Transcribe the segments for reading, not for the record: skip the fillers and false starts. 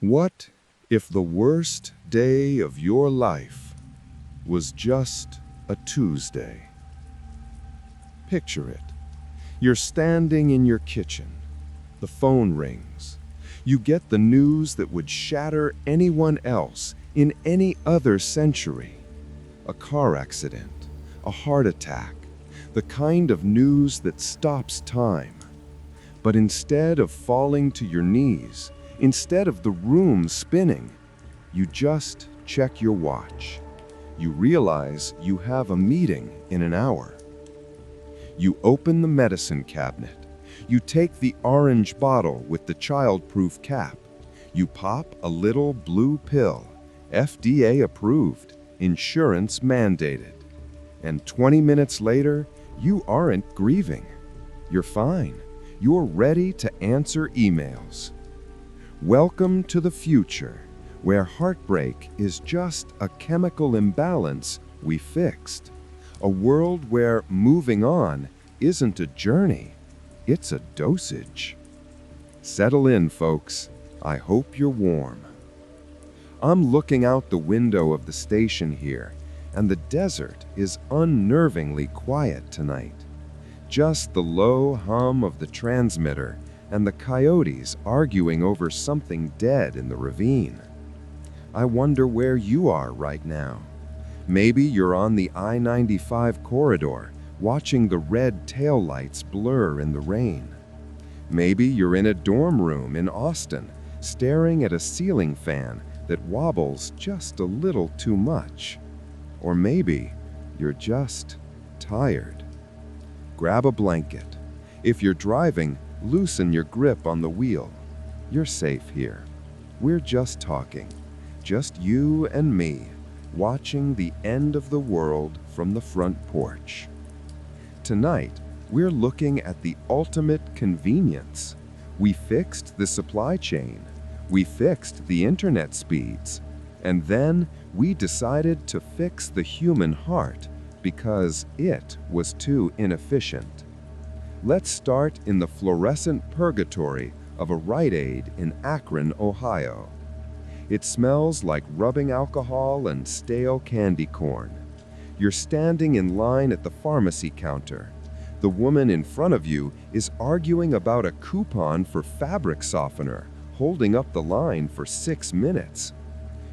What if the worst day of your life was just a Tuesday? Picture it. You're standing in your kitchen. The phone rings. You get the news that would shatter anyone else in any other century. A car accident, a heart attack, the kind of news that stops time. But instead of falling to your knees, instead of the room spinning, you just check your watch. You realize you have a meeting in an hour. You open the medicine cabinet. You take the orange bottle with the child-proof cap. You pop a little blue pill, FDA approved, insurance mandated. And 20 minutes later, you aren't grieving. You're fine. You're ready to answer emails. Welcome to the future, where heartbreak is just a chemical imbalance we fixed. A world where moving on isn't a journey, it's a dosage. Settle in, folks. I hope you're warm. I'm looking out the window of the station here, and the desert is unnervingly quiet tonight. Just the low hum of the transmitter and the coyotes arguing over something dead in the ravine. I wonder where you are right now. Maybe you're on the I-95 corridor, watching the red taillights blur in the rain. Maybe you're in a dorm room in Austin, staring at a ceiling fan that wobbles just a little too much. Or maybe you're just tired. Grab a blanket. If you're driving, loosen your grip on the wheel. You're safe here. We're just talking. Just you and me, watching the end of the world from the front porch. Tonight, we're looking at the ultimate convenience. We fixed the supply chain. We fixed the internet speeds. And then we decided to fix the human heart because it was too inefficient. Let's start in the fluorescent purgatory of a Rite Aid in Akron, Ohio. It smells like rubbing alcohol and stale candy corn. You're standing in line at the pharmacy counter. The woman in front of you is arguing about a coupon for fabric softener, holding up the line for 6 minutes.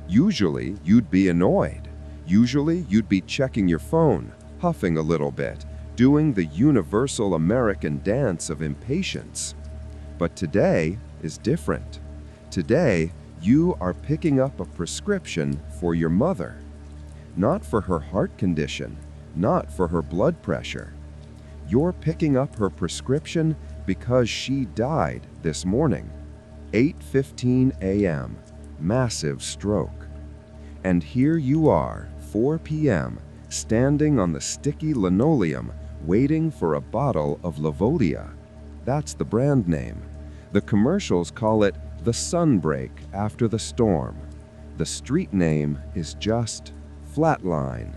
Usually, you'd be annoyed. Usually, you'd be checking your phone, huffing a little bit, doing the universal American dance of impatience. But today is different. Today, you are picking up a prescription for your mother. Not for her heart condition, not for her blood pressure. You're picking up her prescription because she died this morning. 8:15 a.m., massive stroke. And here you are, 4 p.m., standing on the sticky linoleum, waiting for a bottle of Levodia. That's the brand name. The commercials call it the sunbreak after the storm. The street name is just Flatline.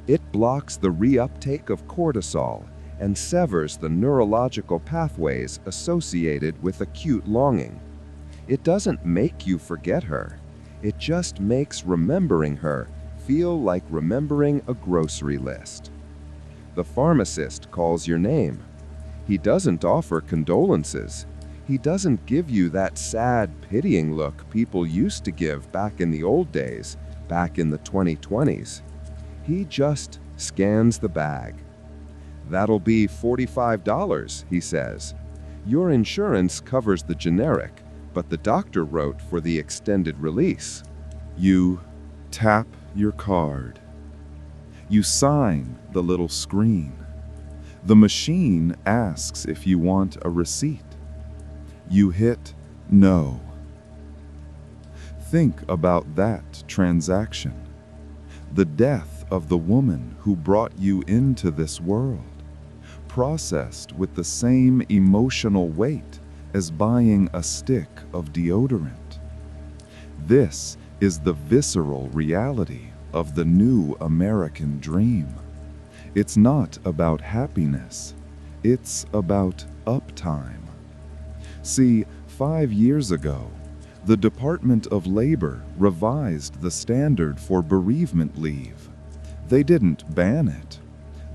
It blocks the reuptake of cortisol and severs the neurological pathways associated with acute longing. It doesn't make you forget her. It just makes remembering her feel like remembering a grocery list. The pharmacist calls your name. He doesn't offer condolences. He doesn't give you that sad, pitying look people used to give back in the old days, back in the 2020s. He just scans the bag. That'll be $45, he says. Your insurance covers the generic, but the doctor wrote for the extended release. You tap your card. You sign the little screen. The machine asks if you want a receipt. You hit no. Think about that transaction. The death of the woman who brought you into this world, processed with the same emotional weight as buying a stick of deodorant. This is the visceral reality of the new American dream. It's not about happiness, it's about uptime. See, 5 years ago, The Department of Labor revised the standard for bereavement leave. They didn't ban it.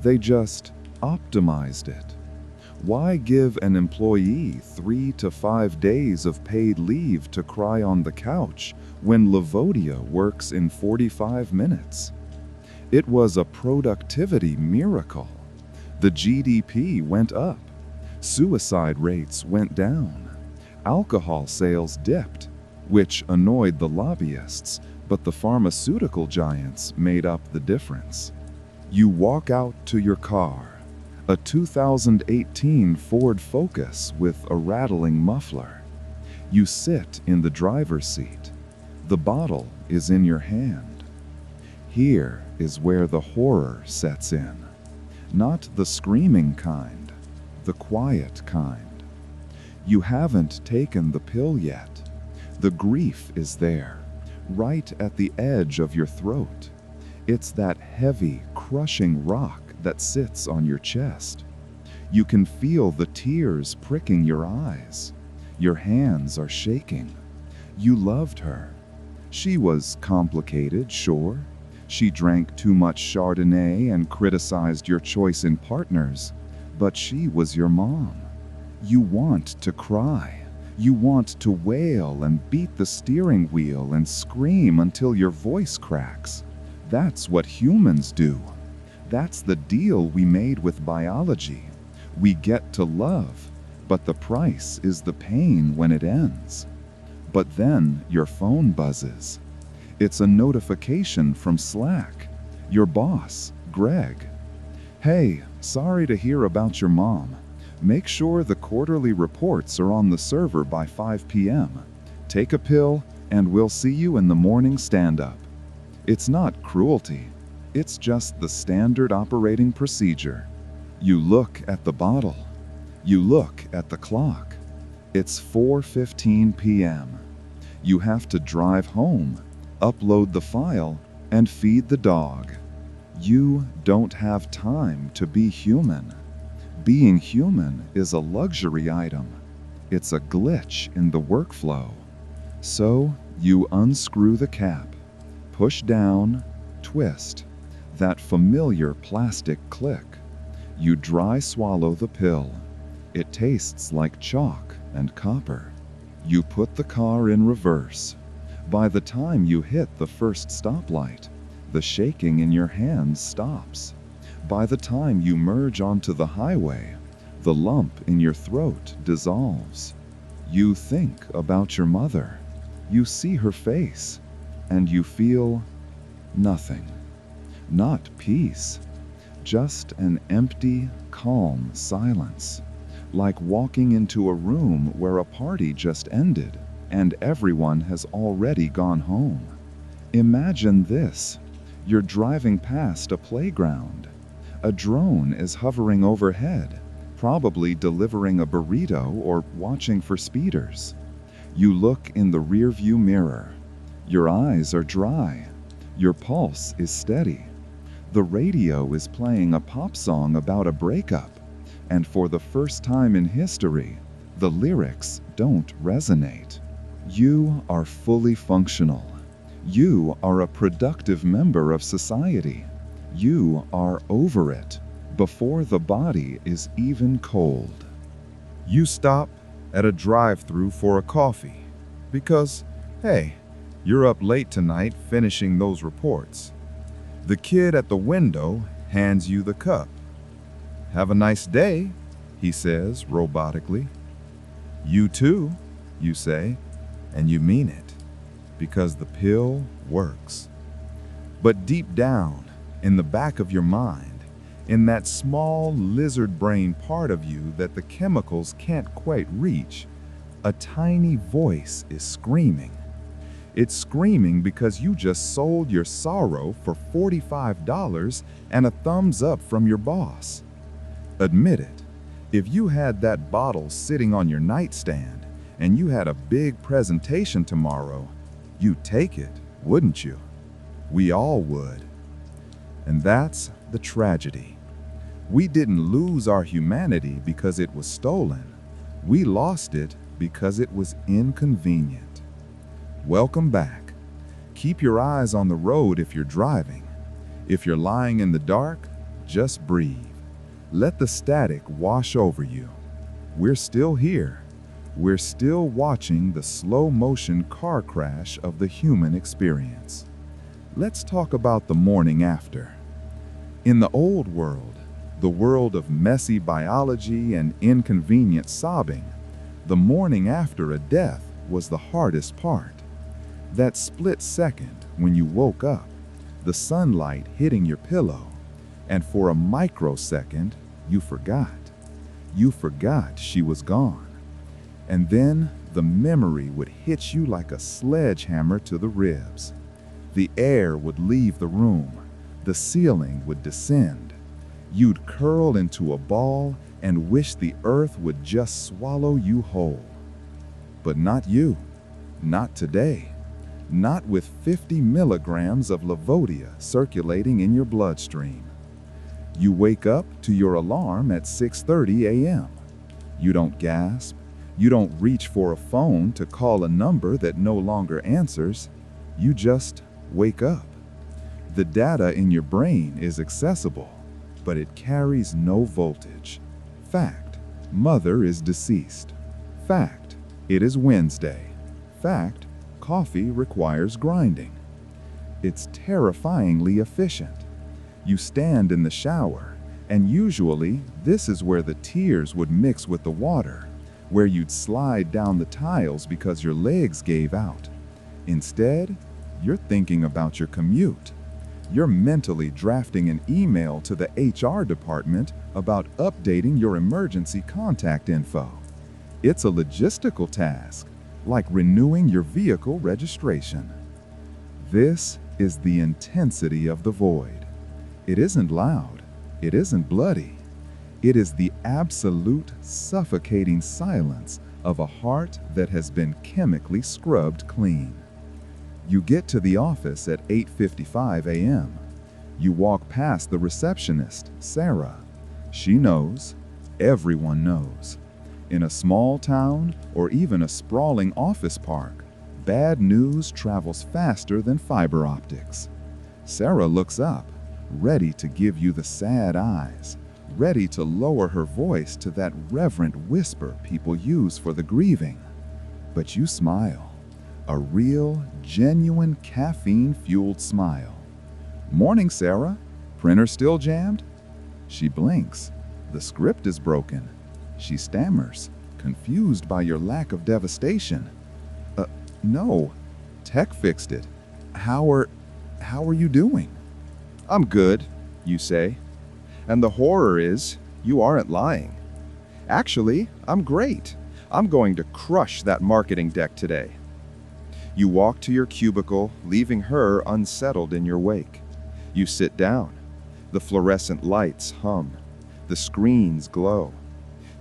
They just optimized it. Why give an employee 3 to 5 days of paid leave to cry on the couch when Levodia works in 45 minutes? It was a productivity miracle. The GDP went up. Suicide rates went down. Alcohol sales dipped, which annoyed the lobbyists, but the pharmaceutical giants made up the difference. You walk out to your car, a 2018 Ford Focus with a rattling muffler. You sit in the driver's seat. The bottle is in your hand. Here is where the horror sets in. Not the screaming kind, the quiet kind. You haven't taken the pill yet. The grief is there, right at the edge of your throat. It's that heavy, crushing rock that sits on your chest. You can feel the tears pricking your eyes. Your hands are shaking. You loved her. She was complicated, sure. She drank too much Chardonnay and criticized your choice in partners, but she was your mom. You want to cry. You want to wail and beat the steering wheel and scream until your voice cracks. That's what humans do. That's the deal we made with biology. We get to love, but the price is the pain when it ends. But then your phone buzzes. It's a notification from Slack. Your boss, Greg. Hey, sorry to hear about your mom. Make sure the quarterly reports are on the server by 5 p.m. Take a pill, and we'll see you in the morning stand-up. It's not cruelty. It's just the standard operating procedure. You look at the bottle. You look at the clock. It's 4:15 p.m. You have to drive home, upload the file, and feed the dog. You don't have time to be human. Being human is a luxury item. It's a glitch in the workflow. So you unscrew the cap, push down, twist, that familiar plastic click. You dry swallow the pill. It tastes like chalk and copper. You put the car in reverse. By the time you hit the first stoplight, the shaking in your hands stops. By the time you merge onto the highway, the lump in your throat dissolves. You think about your mother. You see her face, and you feel nothing. Not peace, just an empty, calm silence, like walking into a room where a party just ended and everyone has already gone home. Imagine this. You're driving past a playground. A drone is hovering overhead, probably delivering a burrito or watching for speeders. You look in the rearview mirror. Your eyes are dry. Your pulse is steady. The radio is playing a pop song about a breakup, and for the first time in history, the lyrics don't resonate. You are fully functional. You are a productive member of society. You are over it before the body is even cold. You stop at a drive-thru for a coffee because, hey, you're up late tonight finishing those reports. The kid at the window hands you the cup. "Have a nice day," he says robotically. "You too," you say, and you mean it, because the pill works. But deep down, in the back of your mind, in that small lizard brain part of you that the chemicals can't quite reach, a tiny voice is screaming. It's screaming because you just sold your sorrow for $45 and a thumbs up from your boss. Admit it, if you had that bottle sitting on your nightstand and you had a big presentation tomorrow, you'd take it, wouldn't you? We all would. And that's the tragedy. We didn't lose our humanity because it was stolen. We lost it because it was inconvenient. Welcome back. Keep your eyes on the road if you're driving. If you're lying in the dark, just breathe. Let the static wash over you. We're still here. We're still watching the slow-motion car crash of the human experience. Let's talk about the morning after. In the old world, the world of messy biology and inconvenient sobbing, the morning after a death was the hardest part. That split second when you woke up, the sunlight hitting your pillow, and for a microsecond, you forgot. You forgot she was gone. And then the memory would hit you like a sledgehammer to the ribs. The air would leave the room. The ceiling would descend. You'd curl into a ball and wish the earth would just swallow you whole. But not you. Not today. Not with 50 milligrams of Levodia circulating in your bloodstream. You wake up to your alarm at 6:30 a.m. You don't gasp. You don't reach for a phone to call a number that no longer answers. You just wake up. The data in your brain is accessible, but it carries no voltage. Fact, mother is deceased. Fact, it is Wednesday. Fact, coffee requires grinding. It's terrifyingly efficient. You stand in the shower, and usually this is where the tears would mix with the water, where you'd slide down the tiles because your legs gave out. Instead, you're thinking about your commute. You're mentally drafting an email to the HR department about updating your emergency contact info. It's a logistical task, like renewing your vehicle registration. This is the intensity of the void. It isn't loud. It isn't bloody. It is the absolute suffocating silence of a heart that has been chemically scrubbed clean. You get to the office at 8:55 a.m. You walk past the receptionist, Sarah. She knows. Everyone knows. In a small town or even a sprawling office park, bad news travels faster than fiber optics. Sarah looks up, ready to give you the sad eyes, ready to lower her voice to that reverent whisper people use for the grieving. But you smile. A real, genuine caffeine-fueled smile. Morning, Sarah. Printer still jammed? She blinks. The script is broken. She stammers, confused by your lack of devastation. No. Tech fixed it. How are you doing? I'm good, you say. And the horror is, you aren't lying. Actually, I'm great. I'm going to crush that marketing deck today. You walk to your cubicle, leaving her unsettled in your wake. You sit down. The fluorescent lights hum. The screens glow.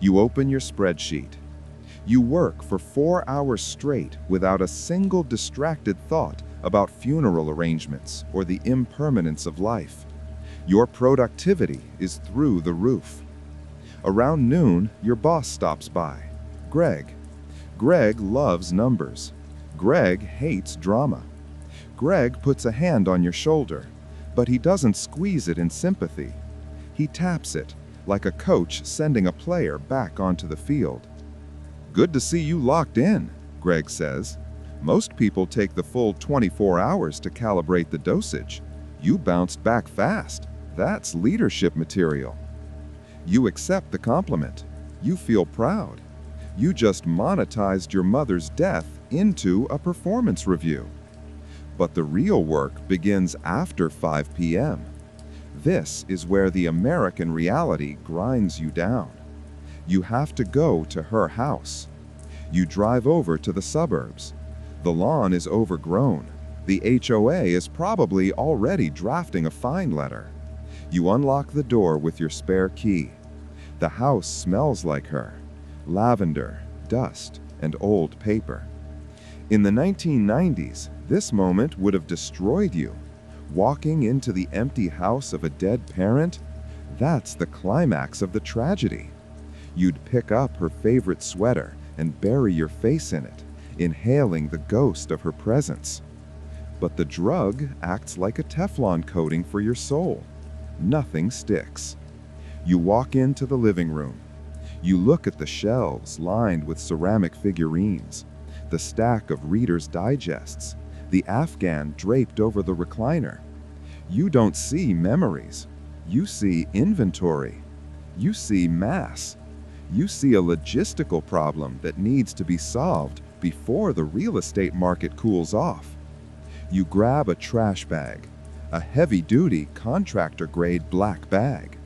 You open your spreadsheet. You work for 4 hours straight without a single distracted thought about funeral arrangements or the impermanence of life. Your productivity is through the roof. Around noon, your boss stops by, Greg. Greg loves numbers. Greg hates drama. Greg puts a hand on your shoulder, but he doesn't squeeze it in sympathy. He taps it, like a coach sending a player back onto the field. Good to see you locked in, Greg says. Most people take the full 24 hours to calibrate the dosage. You bounced back fast. That's leadership material. You accept the compliment. You feel proud. You just monetized your mother's death into a performance review. But the real work begins after 5 p.m. This is where the American reality grinds you down. You have to go to her house. You drive over to the suburbs. The lawn is overgrown. The HOA is probably already drafting a fine letter. You unlock the door with your spare key. The house smells like her. Lavender, dust, and old paper. In the 1990s, this moment would have destroyed you. Walking into the empty house of a dead parent, that's the climax of the tragedy. You'd pick up her favorite sweater and bury your face in it, inhaling the ghost of her presence. But the drug acts like a Teflon coating for your soul. Nothing sticks. You walk into the living room. You look at the shelves lined with ceramic figurines, the stack of Reader's Digests, the Afghan draped over the recliner. You don't see memories. You see inventory. You see mass. You see a logistical problem that needs to be solved before the real estate market cools off. You grab a trash bag, a heavy-duty contractor-grade black bag.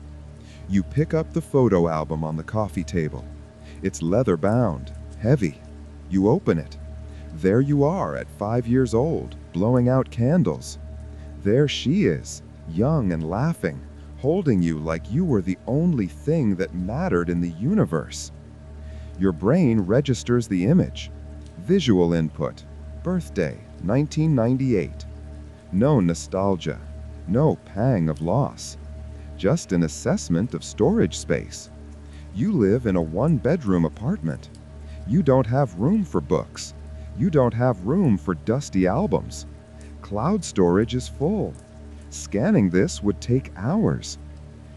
You pick up the photo album on the coffee table. It's leather-bound, heavy. You open it. There you are at 5 years old, blowing out candles. There she is, young and laughing, holding you like you were the only thing that mattered in the universe. Your brain registers the image. Visual input. Birthday, 1998. No nostalgia. No pang of loss. Just an assessment of storage space. You live in a one-bedroom apartment. You don't have room for books. You don't have room for dusty albums. Cloud storage is full. Scanning this would take hours.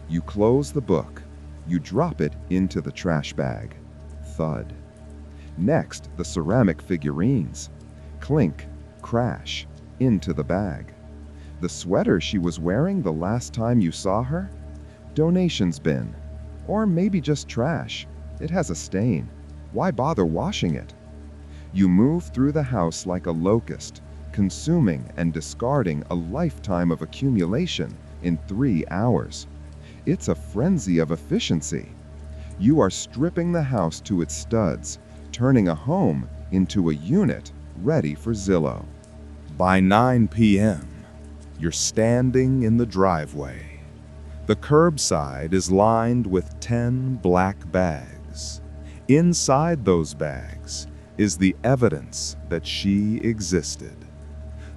You close the book. You drop it into the trash bag. Thud. Next, the ceramic figurines. Clink, crash, into the bag. The sweater she was wearing the last time you saw her? Donations bin. Or maybe just trash. It has a stain. Why bother washing it? You move through the house like a locust, consuming and discarding a lifetime of accumulation in 3 hours. It's a frenzy of efficiency. You are stripping the house to its studs, turning a home into a unit ready for Zillow. By 9 p.m., you're standing in the driveway. The curbside is lined with 10 black bags. Inside those bags is the evidence that she existed.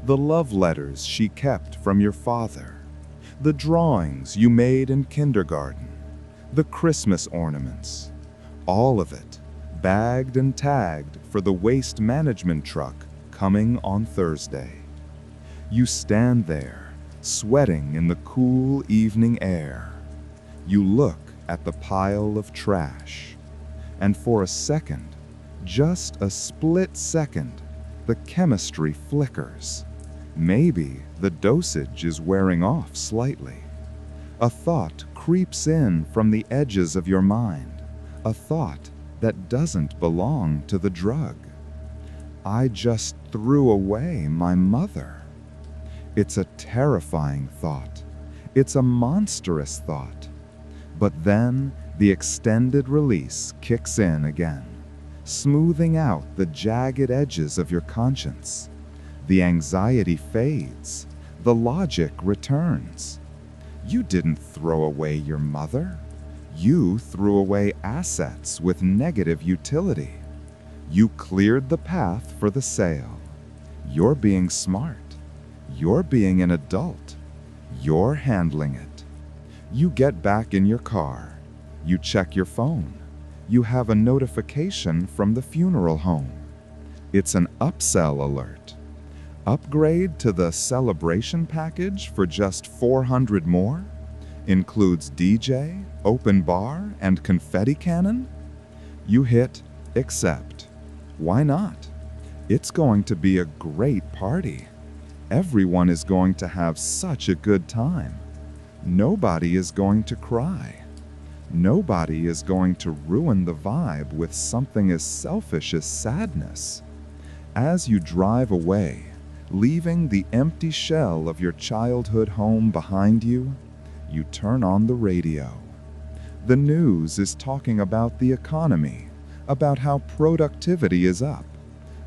The love letters she kept from your father, the drawings you made in kindergarten, the Christmas ornaments, all of it bagged and tagged for the waste management truck coming on Thursday. You stand there, sweating in the cool evening air. You look at the pile of trash, and for a second, just a split second, the chemistry flickers. Maybe the dosage is wearing off slightly. A thought creeps in from the edges of your mind, a thought that doesn't belong to the drug. I just threw away my mother. It's a terrifying thought. It's a monstrous thought. But then the extended release kicks in again, smoothing out the jagged edges of your conscience. The anxiety fades. The logic returns. You didn't throw away your mother. You threw away assets with negative utility. You cleared the path for the sale. You're being smart. You're being an adult. You're handling it. You get back in your car. You check your phone. You have a notification from the funeral home. It's an upsell alert. Upgrade to the celebration package for just $400 more? Includes DJ, open bar, and confetti cannon? You hit accept. Why not? It's going to be a great party. Everyone is going to have such a good time. Nobody is going to cry. Nobody is going to ruin the vibe with something as selfish as sadness. As you drive away, leaving the empty shell of your childhood home behind you, you turn on the radio. The news is talking about the economy, about how productivity is up,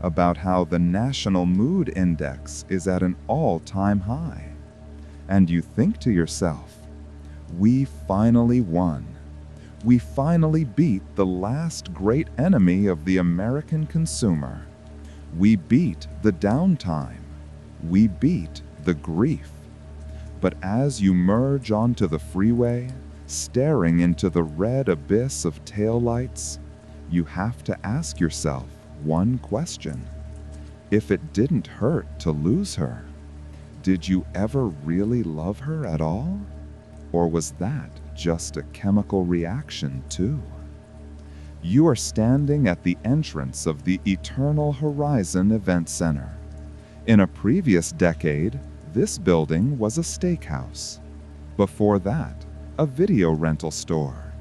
about how the National Mood Index is at an all-time high. And you think to yourself, we finally won. We finally beat the last great enemy of the American consumer. We beat the downtime. We beat the grief. But as you merge onto the freeway, staring into the red abyss of taillights, you have to ask yourself one question. If it didn't hurt to lose her, did you ever really love her at all? Or was that just a chemical reaction too? You are standing at the entrance of the Eternal Horizon Event Center. In a previous decade, this building was a steakhouse. Before that, a video rental store.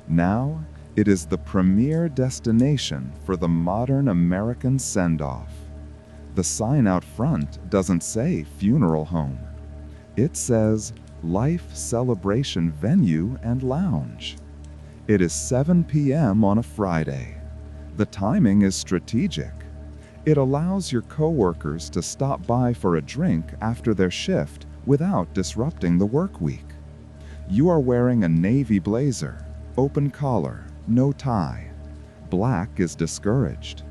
Now, it is the premier destination for the modern American send-off. The sign out front doesn't say funeral home. It says Life Celebration Venue and Lounge. It is 7 p.m. on a Friday. The timing is strategic. It allows your coworkers to stop by for a drink after their shift without disrupting the work week. You are wearing a navy blazer, open collar, no tie. Black is discouraged.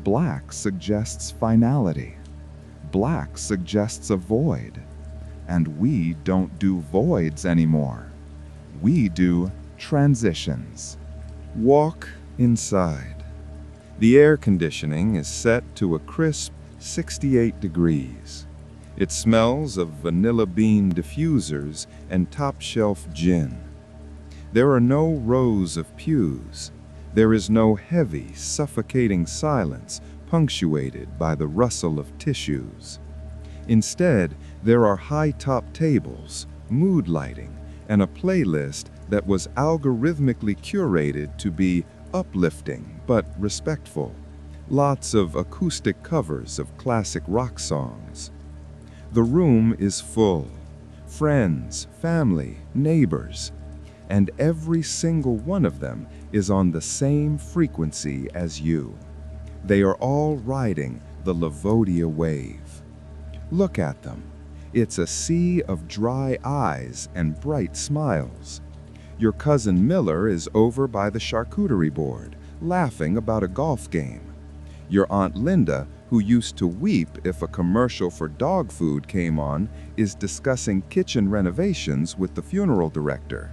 Black suggests finality. Black suggests a void. And we don't do voids anymore. We do transitions. Walk inside. The air conditioning is set to a crisp 68 degrees. It smells of vanilla bean diffusers and top-shelf gin. There are no rows of pews. There is no heavy, suffocating silence punctuated by the rustle of tissues. Instead, there are high-top tables, mood lighting, and a playlist that was algorithmically curated to be uplifting but respectful. Lots of acoustic covers of classic rock songs. The room is full. Friends, family, neighbors. And every single one of them is on the same frequency as you. They are all riding the Levodia wave. Look at them. It's a sea of dry eyes and bright smiles. Your cousin Miller is over by the charcuterie board, laughing about a golf game. Your Aunt Linda, who used to weep if a commercial for dog food came on, is discussing kitchen renovations with the funeral director.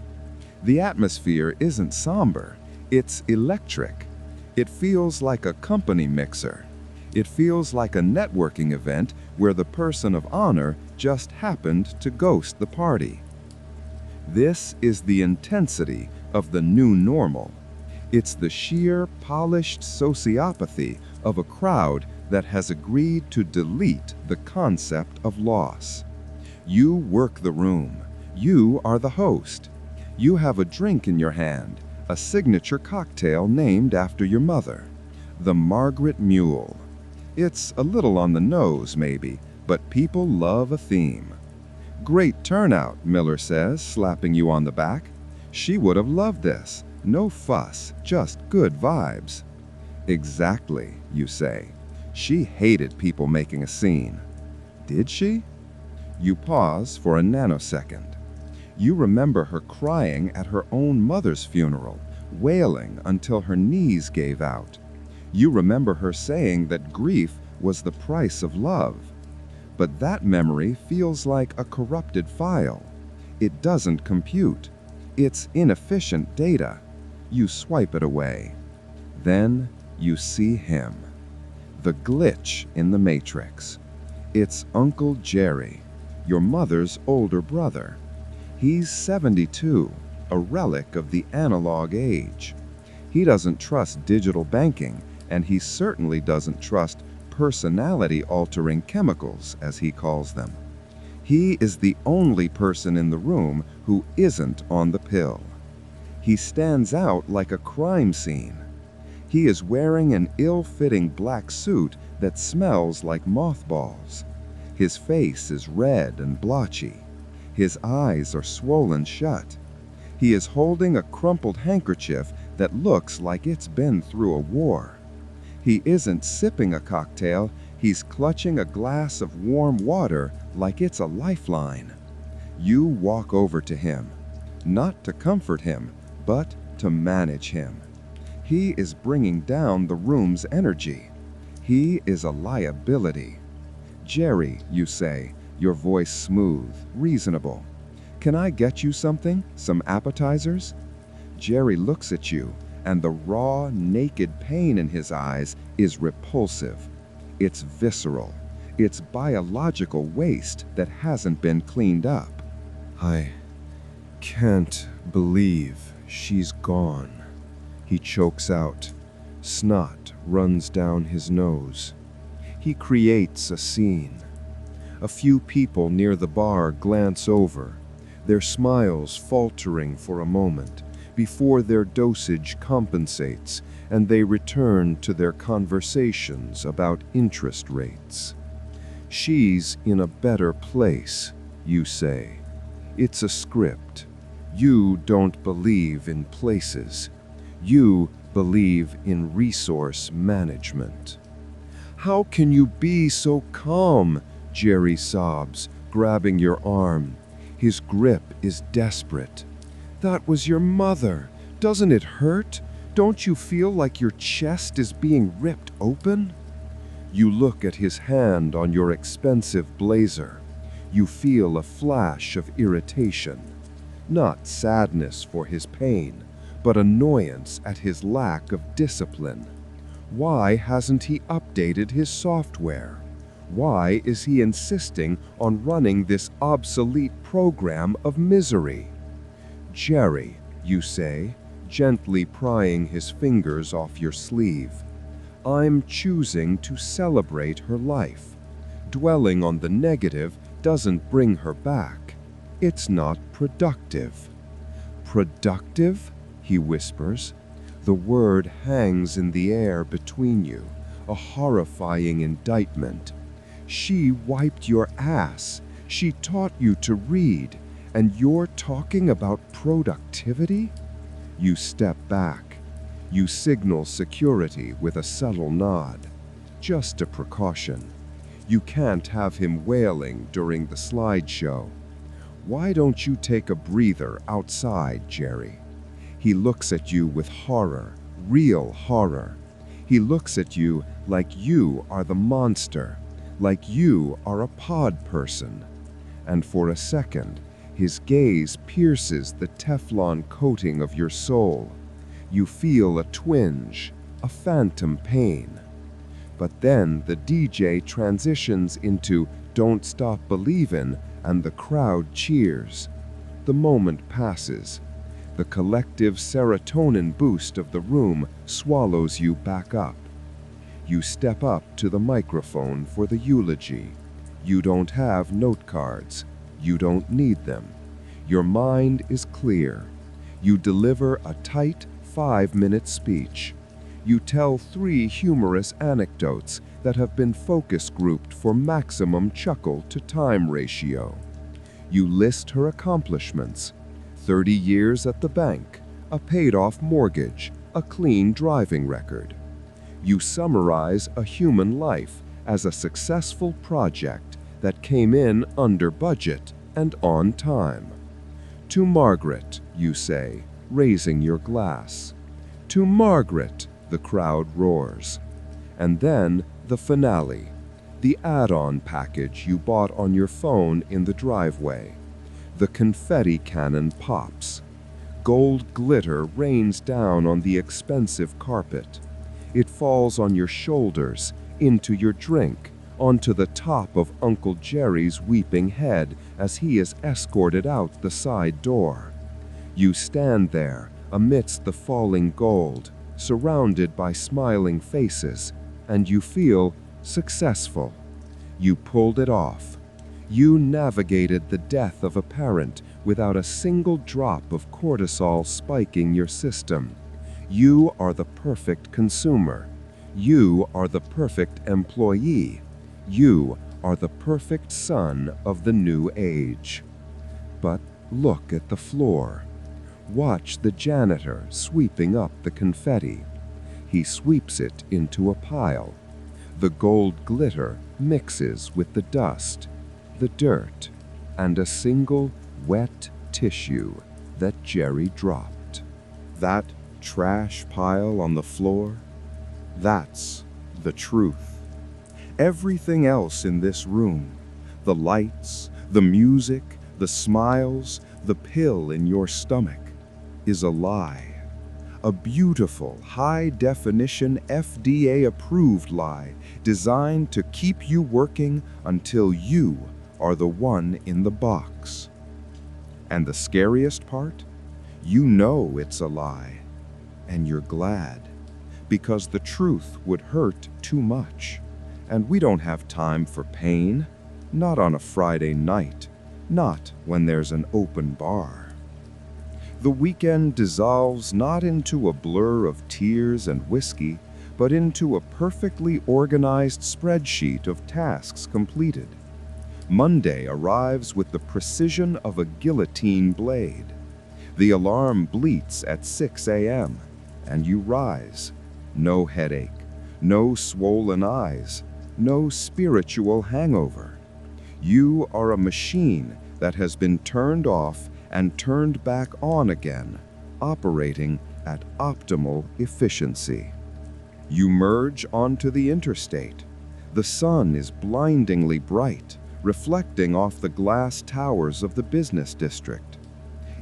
The atmosphere isn't somber, it's electric. It feels like a company mixer. It feels like a networking event where the person of honor just happened to ghost the party. This is the intensity of the new normal. It's the sheer, polished sociopathy of a crowd that has agreed to delete the concept of loss. You work the room. You are the host. You have a drink in your hand, a signature cocktail named after your mother, the Margaret Mule. It's a little on the nose, maybe, but people love a theme. Great turnout, Miller says, slapping you on the back. She would have loved this. No fuss, just good vibes. Exactly, you say. She hated people making a scene. Did she? You pause for a nanosecond. You remember her crying at her own mother's funeral, wailing until her knees gave out. You remember her saying that grief was the price of love. But that memory feels like a corrupted file. It doesn't compute. It's inefficient data. You swipe it away. Then you see him. The glitch in the matrix. It's Uncle Jerry, your mother's older brother. He's 72, a relic of the analog age. He doesn't trust digital banking, and he certainly doesn't trust personality-altering chemicals, as he calls them. He is the only person in the room who isn't on the pill. He stands out like a crime scene. He is wearing an ill-fitting black suit that smells like mothballs. His face is red and blotchy. His eyes are swollen shut. He is holding a crumpled handkerchief that looks like it's been through a war. He isn't sipping a cocktail, he's clutching a glass of warm water like it's a lifeline. You walk over to him, not to comfort him, but to manage him. He is bringing down the room's energy. He is a liability. Jerry, you say, your voice smooth, reasonable. Can I get you something? Some appetizers? Jerry looks at you, and the raw, naked pain in his eyes is repulsive. It's visceral. It's biological waste that hasn't been cleaned up. I can't believe she's gone. He chokes out. Snot runs down his nose. He creates a scene. A few people near the bar glance over, their smiles faltering for a moment before their dosage compensates and they return to their conversations about interest rates. She's in a better place, you say. It's a script. You don't believe in places. You believe in resource management. How can you be so calm? Jerry sobs, grabbing your arm. His grip is desperate. That was your mother. Doesn't it hurt? Don't you feel like your chest is being ripped open? You look at his hand on your expensive blazer. You feel a flash of irritation. Not sadness for his pain, but annoyance at his lack of discipline. Why hasn't he updated his software? Why is he insisting on running this obsolete program of misery? Jerry, you say, gently prying his fingers off your sleeve. I'm choosing to celebrate her life. Dwelling on the negative doesn't bring her back. It's not productive. Productive? He whispers. The word hangs in the air between you, a horrifying indictment. She wiped your ass. She taught you to read, and you're talking about productivity? You step back. You signal security with a subtle nod. Just a precaution. You can't have him wailing during the slideshow. Why don't you take a breather outside, Jerry? He looks at you with horror, real horror. He looks at you like you are the monster, like you are a pod person. And for a second, his gaze pierces the Teflon coating of your soul. You feel a twinge, a phantom pain. But then the DJ transitions into Don't Stop Believin', and the crowd cheers. The moment passes. The collective serotonin boost of the room swallows you back up. You step up to the microphone for the eulogy. You don't have note cards. You don't need them. Your mind is clear. You deliver a tight 5-minute speech. You tell 3 humorous anecdotes that have been focus grouped for maximum chuckle to time ratio. You list her accomplishments: 30 years at the bank, a paid-off mortgage, a clean driving record. You summarize a human life as a successful project that came in under budget and on time. To Margaret, you say, raising your glass. To Margaret, the crowd roars. And then the finale, the add-on package you bought on your phone in the driveway. The confetti cannon pops. Gold glitter rains down on the expensive carpet. It falls on your shoulders, into your drink, onto the top of Uncle Jerry's weeping head as he is escorted out the side door. You stand there amidst the falling gold, surrounded by smiling faces, and you feel successful. You pulled it off. You navigated the death of a parent without a single drop of cortisol spiking your system. You are the perfect consumer. You are the perfect employee. You are the perfect son of the new age. But look at the floor. Watch the janitor sweeping up the confetti. He sweeps it into a pile. The gold glitter mixes with the dust, the dirt, and a single wet tissue that Jerry dropped. That trash pile on the floor, that's the truth. Everything else in this room, the lights, the music, the smiles, the pill in your stomach, is a lie. A beautiful, high-definition, FDA-approved lie designed to keep you working until you are the one in the box. And the scariest part? You know it's a lie, and you're glad, because the truth would hurt too much, and we don't have time for pain, not on a Friday night, not when there's an open bar. The weekend dissolves not into a blur of tears and whiskey, but into a perfectly organized spreadsheet of tasks completed. Monday arrives with the precision of a guillotine blade. The alarm bleats at 6 a.m., and you rise. No headache, no swollen eyes, no spiritual hangover. You are a machine that has been turned off and turned back on again, operating at optimal efficiency. You merge onto the interstate. The sun is blindingly bright, reflecting off the glass towers of the business district.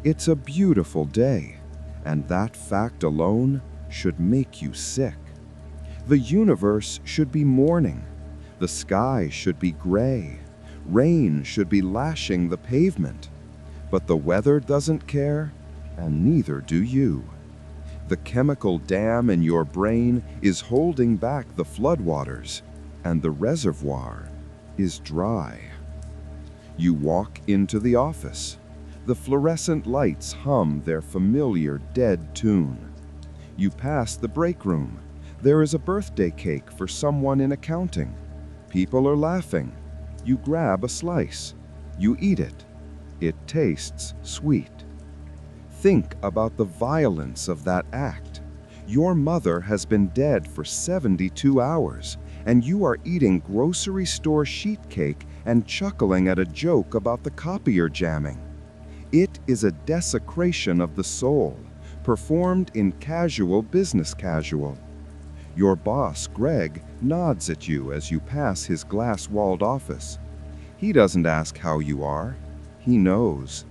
It's a beautiful day, and that fact alone should make you sick. The universe should be mourning. The sky should be gray. Rain should be lashing the pavement. But the weather doesn't care, and neither do you. The chemical dam in your brain is holding back the floodwaters, and the reservoir is dry. You walk into the office. The fluorescent lights hum their familiar dead tune. You pass the break room. There is a birthday cake for someone in accounting. People are laughing. You grab a slice. You eat it. It tastes sweet. Think about the violence of that act. Your mother has been dead for 72 hours, and you are eating grocery store sheet cake and chuckling at a joke about the copier jamming. It is a desecration of the soul, performed in casual business casual. Your boss, Greg, nods at you as you pass his glass-walled office. He doesn't ask how you are. He knows.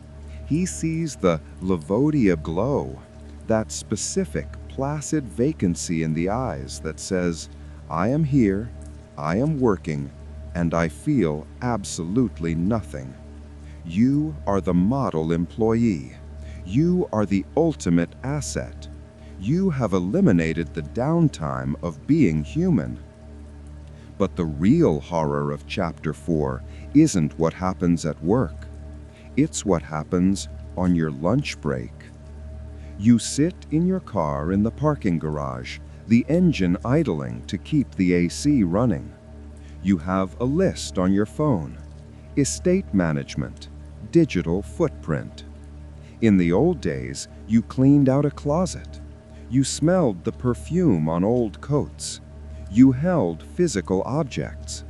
He sees the Levodia glow, that specific, placid vacancy in the eyes that says, I am here, I am working, and I feel absolutely nothing. You are the model employee. You are the ultimate asset. You have eliminated the downtime of being human. But the real horror of Chapter 4 isn't what happens at work. It's what happens on your lunch break. You sit in your car in the parking garage, the engine idling to keep the AC running. You have a list on your phone. Estate management, digital footprint. In the old days, you cleaned out a closet. You smelled the perfume on old coats. You held physical objects.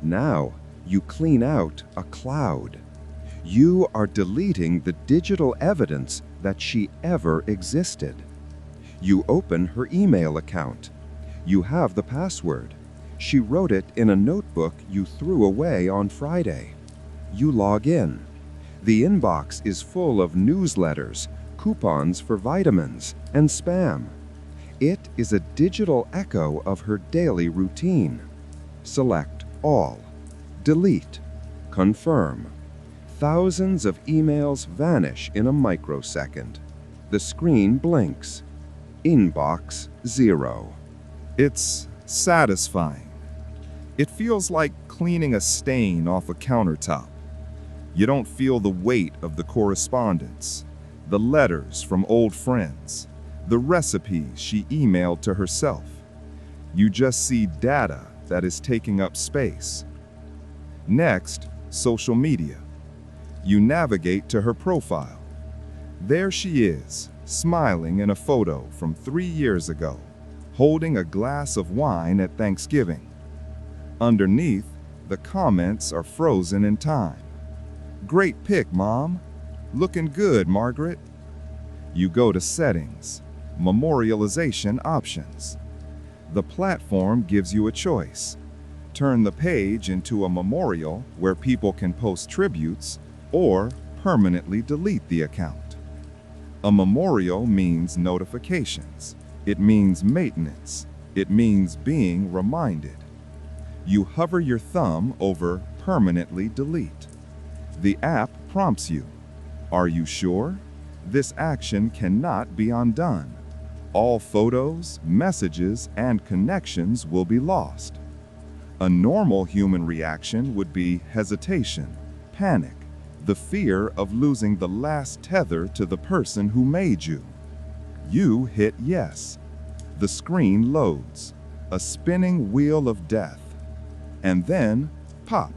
Now, you clean out a cloud. You are deleting the digital evidence that she ever existed. You open her email account. You have the password. She wrote it in a notebook you threw away on Friday. You log in. The inbox is full of newsletters, coupons for vitamins, and spam. It is a digital echo of her daily routine. Select all. Delete. Confirm. Thousands of emails vanish in a microsecond. The screen blinks. Inbox 0. It's satisfying. It feels like cleaning a stain off a countertop. You don't feel the weight of the correspondence, the letters from old friends, the recipes she emailed to herself. You just see data that is taking up space. Next, social media. You navigate to her profile. There she is, smiling in a photo from 3 years ago, holding a glass of wine at Thanksgiving. Underneath, the comments are frozen in time. Great pic, Mom. Looking good, Margaret. You go to Settings, Memorialization Options. The platform gives you a choice. Turn the page into a memorial where people can post tributes, or permanently delete the account. A memorial means notifications. It means maintenance. It means being reminded. You hover your thumb over permanently delete. The app prompts you. Are you sure? This action cannot be undone. All photos, messages, and connections will be lost. A normal human reaction would be hesitation, panic, the fear of losing the last tether to the person who made you. You hit yes. The screen loads, a spinning wheel of death. And then, pop,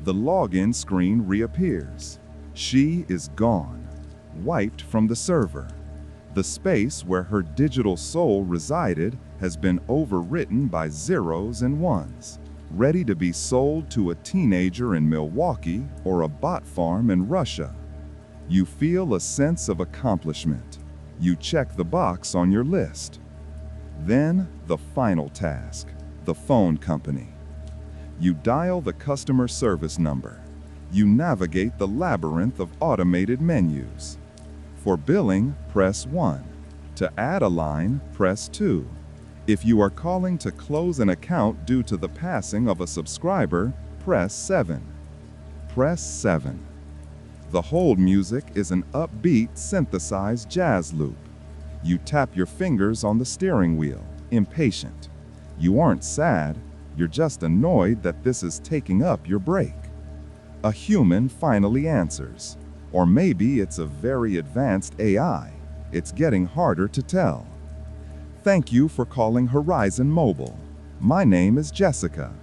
the login screen reappears. She is gone, wiped from the server. The space where her digital soul resided has been overwritten by zeros and ones, ready to be sold to a teenager in Milwaukee or a bot farm in Russia. You feel a sense of accomplishment. You check the box on your list. Then, the final task, the phone company. You dial the customer service number. You navigate the labyrinth of automated menus. For billing, press 1. To add a line, press 2. If you are calling to close an account due to the passing of a subscriber, press 7. Press 7. The hold music is an upbeat, synthesized jazz loop. You tap your fingers on the steering wheel, impatient. You aren't sad, you're just annoyed that this is taking up your break. A human finally answers. Or maybe it's a very advanced AI. It's getting harder to tell. Thank you for calling Horizon Mobile. My name is Jessica.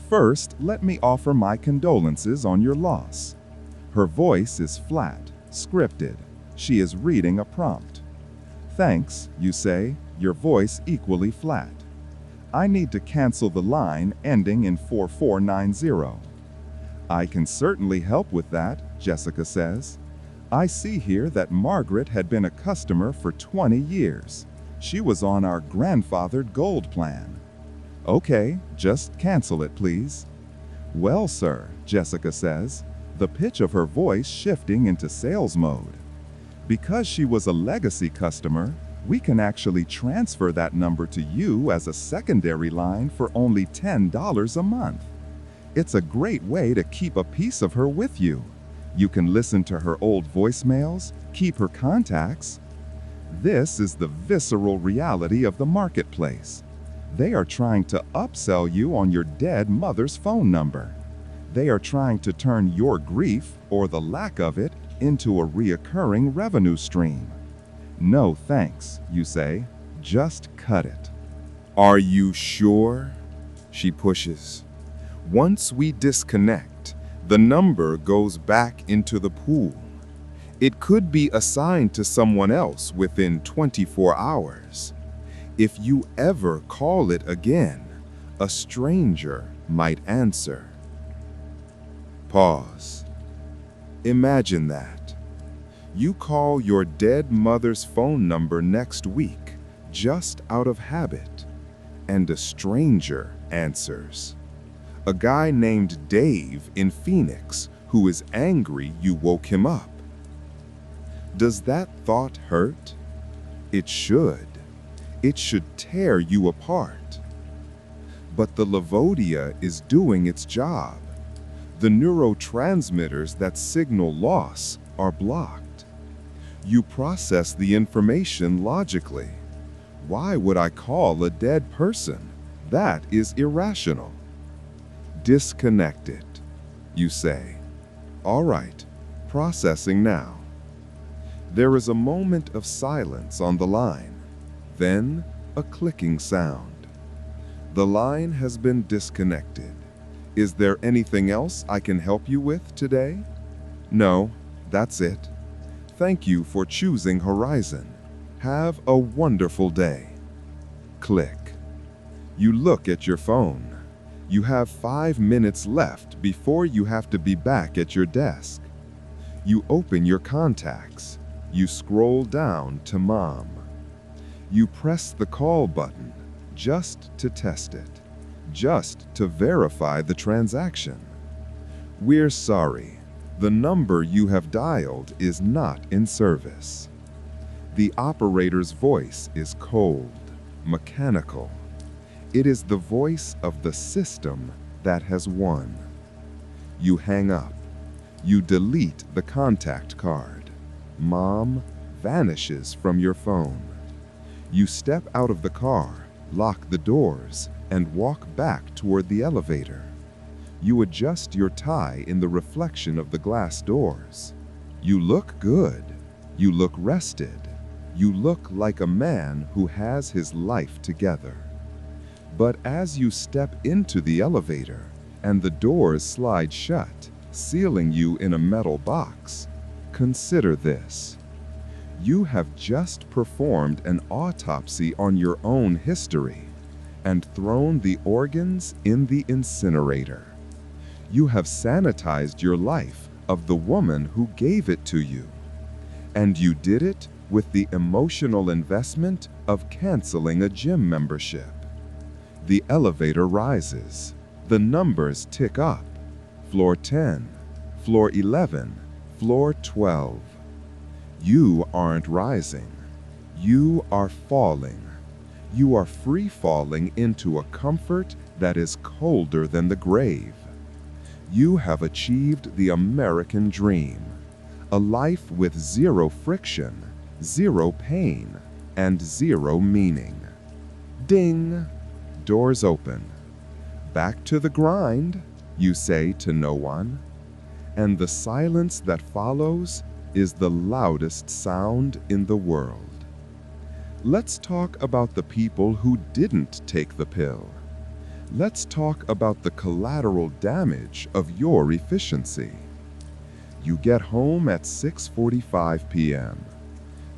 First, let me offer my condolences on your loss. Her voice is flat, scripted. She is reading a prompt. Thanks, you say, your voice equally flat. I need to cancel the line ending in 4490. I can certainly help with that, Jessica says. I see here that Margaret had been a customer for 20 years. She was on our grandfathered gold plan. Okay, just cancel it, please. Well, sir, Jessica says, the pitch of her voice shifting into sales mode. Because she was a legacy customer, we can actually transfer that number to you as a secondary line for only $10 a month. It's a great way to keep a piece of her with you. You can listen to her old voicemails, keep her contacts. This is the visceral reality of the marketplace. They are trying to upsell you on your dead mother's phone number. They are trying to turn your grief, or the lack of it, into a reoccurring revenue stream. No thanks, you say. Just cut it. Are you sure? She pushes. Once we disconnect, the number goes back into the pool. It could be assigned to someone else within 24 hours. If you ever call it again, a stranger might answer. Pause. Imagine that. You call your dead mother's phone number next week, just out of habit, and a stranger answers. A guy named Dave in Phoenix who is angry you woke him up. Does that thought hurt? It should. It should tear you apart. But the Levodia is doing its job. The neurotransmitters that signal loss are blocked. You process the information logically. Why would I call a dead person? That is irrational. Disconnect it, you say. All right, processing now. There is a moment of silence on the line, then a clicking sound. The line has been disconnected. Is there anything else I can help you with today? No, that's it. Thank you for choosing Horizon. Have a wonderful day. Click. You look at your phone. You have 5 minutes left before you have to be back at your desk. You open your contacts. You scroll down to Mom. You press the call button just to test it, just to verify the transaction. We're sorry. The number you have dialed is not in service. The operator's voice is cold, mechanical. It is the voice of the system that has won. You hang up. You delete the contact card. Mom vanishes from your phone. You step out of the car, lock the doors, and walk back toward the elevator. You adjust your tie in the reflection of the glass doors. You look good. You look rested. You look like a man who has his life together. But as you step into the elevator and the doors slide shut, sealing you in a metal box, consider this. You have just performed an autopsy on your own history and thrown the organs in the incinerator. You have sanitized your life of the woman who gave it to you. And you did it with the emotional investment of canceling a gym membership. The elevator rises. The numbers tick up. Floor 10, floor 11, floor 12. You aren't rising. You are falling. You are free falling into a comfort that is colder than the grave. You have achieved the American dream, a life with zero friction, zero pain, and zero meaning. Ding! Doors open. Back to the grind, you say to no one, and the silence that follows is the loudest sound in the world. Let's talk about the people who didn't take the pill. Let's talk about the collateral damage of your efficiency. You get home at 6:45 p.m.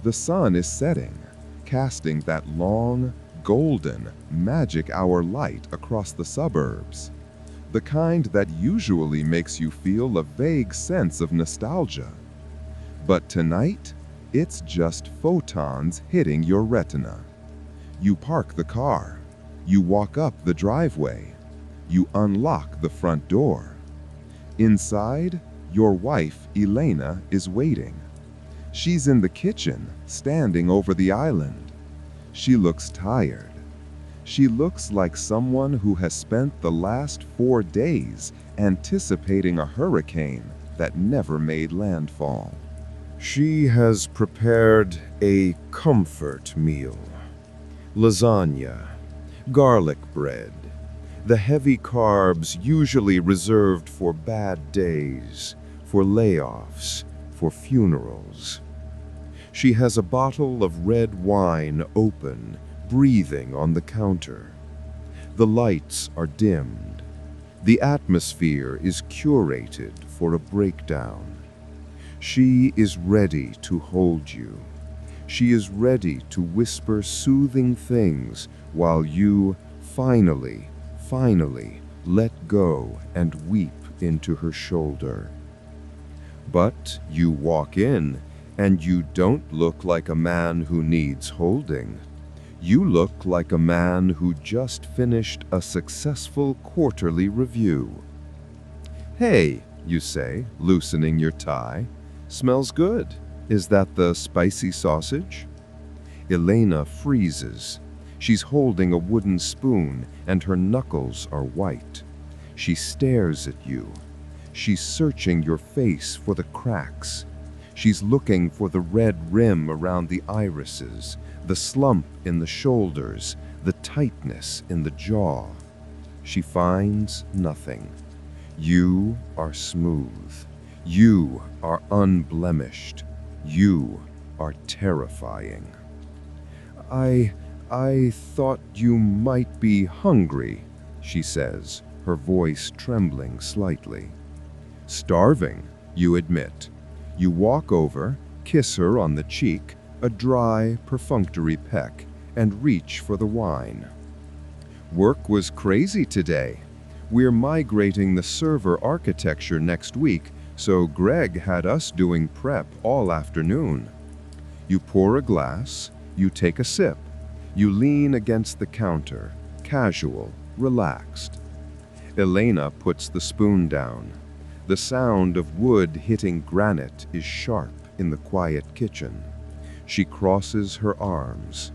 The sun is setting, casting that long, golden, magic hour light across the suburbs, the kind that usually makes you feel a vague sense of nostalgia. But tonight, it's just photons hitting your retina. You park the car. You walk up the driveway. You unlock the front door. Inside, your wife, Elena, is waiting. She's in the kitchen, standing over the island. She looks tired. She looks like someone who has spent the last 4 days anticipating a hurricane that never made landfall. She has prepared a comfort meal. Lasagna, garlic bread, the heavy carbs usually reserved for bad days, for layoffs, for funerals. She has a bottle of red wine open, breathing on the counter. The lights are dimmed. The atmosphere is curated for a breakdown. She is ready to hold you. She is ready to whisper soothing things while you finally let go and weep into her shoulder. But you walk in, and you don't look like a man who needs holding. You look like a man who just finished a successful quarterly review. "Hey," you say, loosening your tie. "Smells good. Is that the spicy sausage?" Elena freezes. She's holding a wooden spoon, and her knuckles are white. She stares at you. She's searching your face for the cracks. She's looking for the red rim around the irises, the slump in the shoulders, the tightness in the jaw. She finds nothing. You are smooth. You are unblemished. You are terrifying. I thought you might be hungry," she says, her voice trembling slightly. "Starving," you admit. You walk over, kiss her on the cheek, a dry, perfunctory peck, and reach for the wine. "Work was crazy today. We're migrating the server architecture next week, so Greg had us doing prep all afternoon." You pour a glass, you take a sip. You lean against the counter, casual, relaxed. Elena puts the spoon down. The sound of wood hitting granite is sharp in the quiet kitchen. She crosses her arms.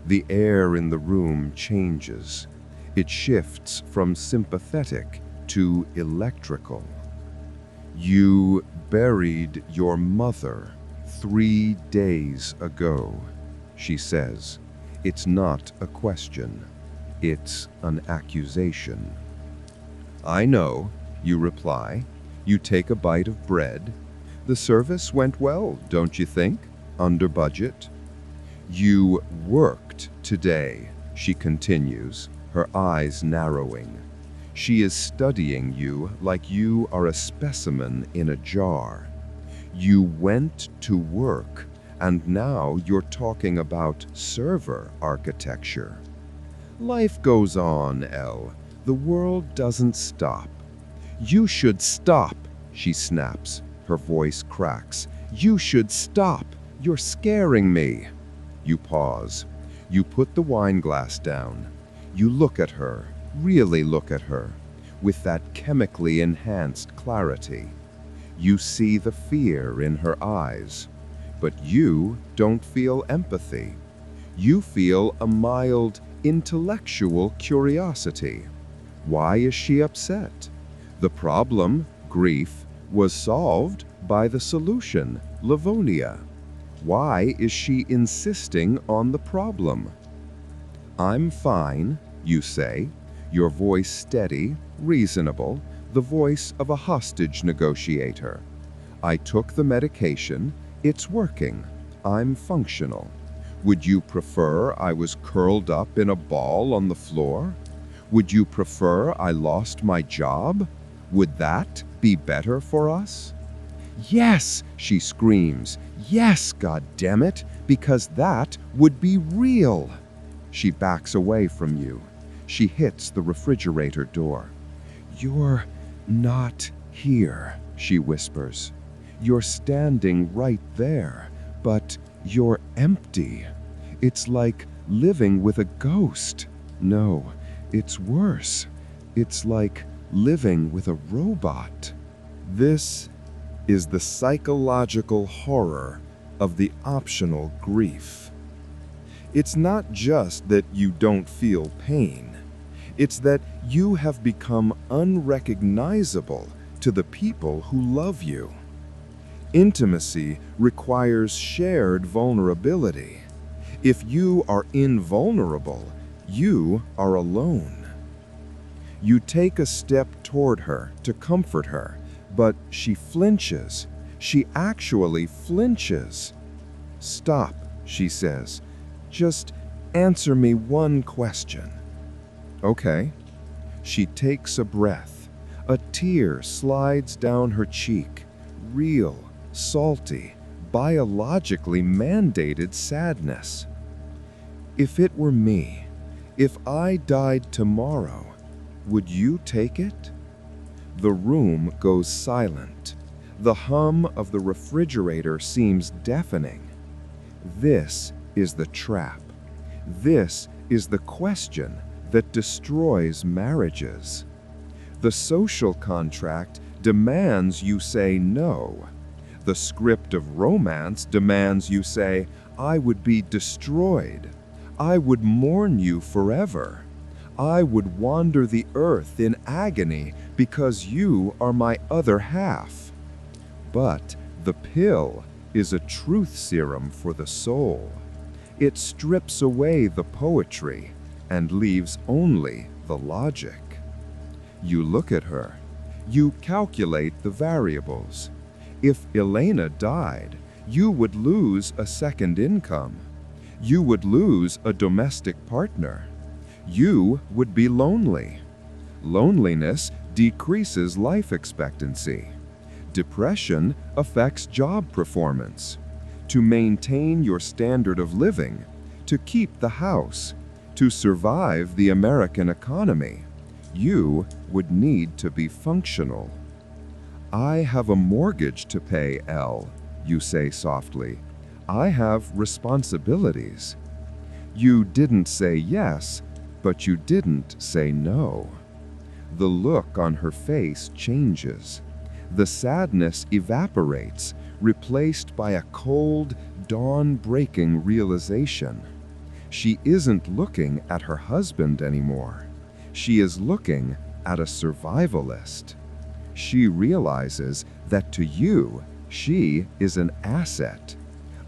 The air in the room changes. It shifts from sympathetic to electrical. You buried your mother 3 days ago, she says. It's not a question. It's an accusation. I know, you reply. You take a bite of bread. The service went well, don't you think? Under budget? You worked today, she continues, her eyes narrowing. She is studying you like you are a specimen in a jar. You went to work, and now you're talking about server architecture. Life goes on, Elle. The world doesn't stop. You should stop, she snaps. Her voice cracks. You should stop. You're scaring me. You pause. You put the wine glass down. You look at her, really look at her, with that chemically enhanced clarity. You see the fear in her eyes, but you don't feel empathy. You feel a mild intellectual curiosity. Why is she upset? The problem, grief, was solved by the solution, Levodia. Why is she insisting on the problem? I'm fine, you say, your voice steady, reasonable, the voice of a hostage negotiator. I took the medication, it's working, I'm functional. Would you prefer I was curled up in a ball on the floor? Would you prefer I lost my job? Would that be better for us? Yes, she screams. Yes, goddammit, because that would be real. She backs away from you. She hits the refrigerator door. You're not here, she whispers. You're standing right there, but you're empty. It's like living with a ghost. No, it's worse. It's like living with a robot. This is the psychological horror of the optional grief. It's not just that you don't feel pain. It's that you have become unrecognizable to the people who love you. Intimacy requires shared vulnerability. If you are invulnerable, you are alone. You take a step toward her to comfort her, but she flinches. She actually flinches. Stop, she says. Just answer me one question. Okay. She takes a breath. A tear slides down her cheek. Real, salty, biologically mandated sadness. If it were me, if I died tomorrow, would you take it? The room goes silent. The hum of the refrigerator seems deafening. This is the trap. This is the question that destroys marriages. The social contract demands you say no. The script of romance demands you say, I would be destroyed. I would mourn you forever. I would wander the earth in agony because you are my other half. But the pill is a truth serum for the soul. It strips away the poetry and leaves only the logic. You look at her. You calculate the variables. If Elena died, you would lose a second income. You would lose a domestic partner. You would be lonely. Loneliness decreases life expectancy. Depression affects job performance. To maintain your standard of living, to keep the house, to survive the American economy, you would need to be functional. I have a mortgage to pay, Elle, you say softly. I have responsibilities. You didn't say yes, but you didn't say no. The look on her face changes. The sadness evaporates, replaced by a cold, dawn-breaking realization. She isn't looking at her husband anymore. She is looking at a survivalist. She realizes that to you, she is an asset,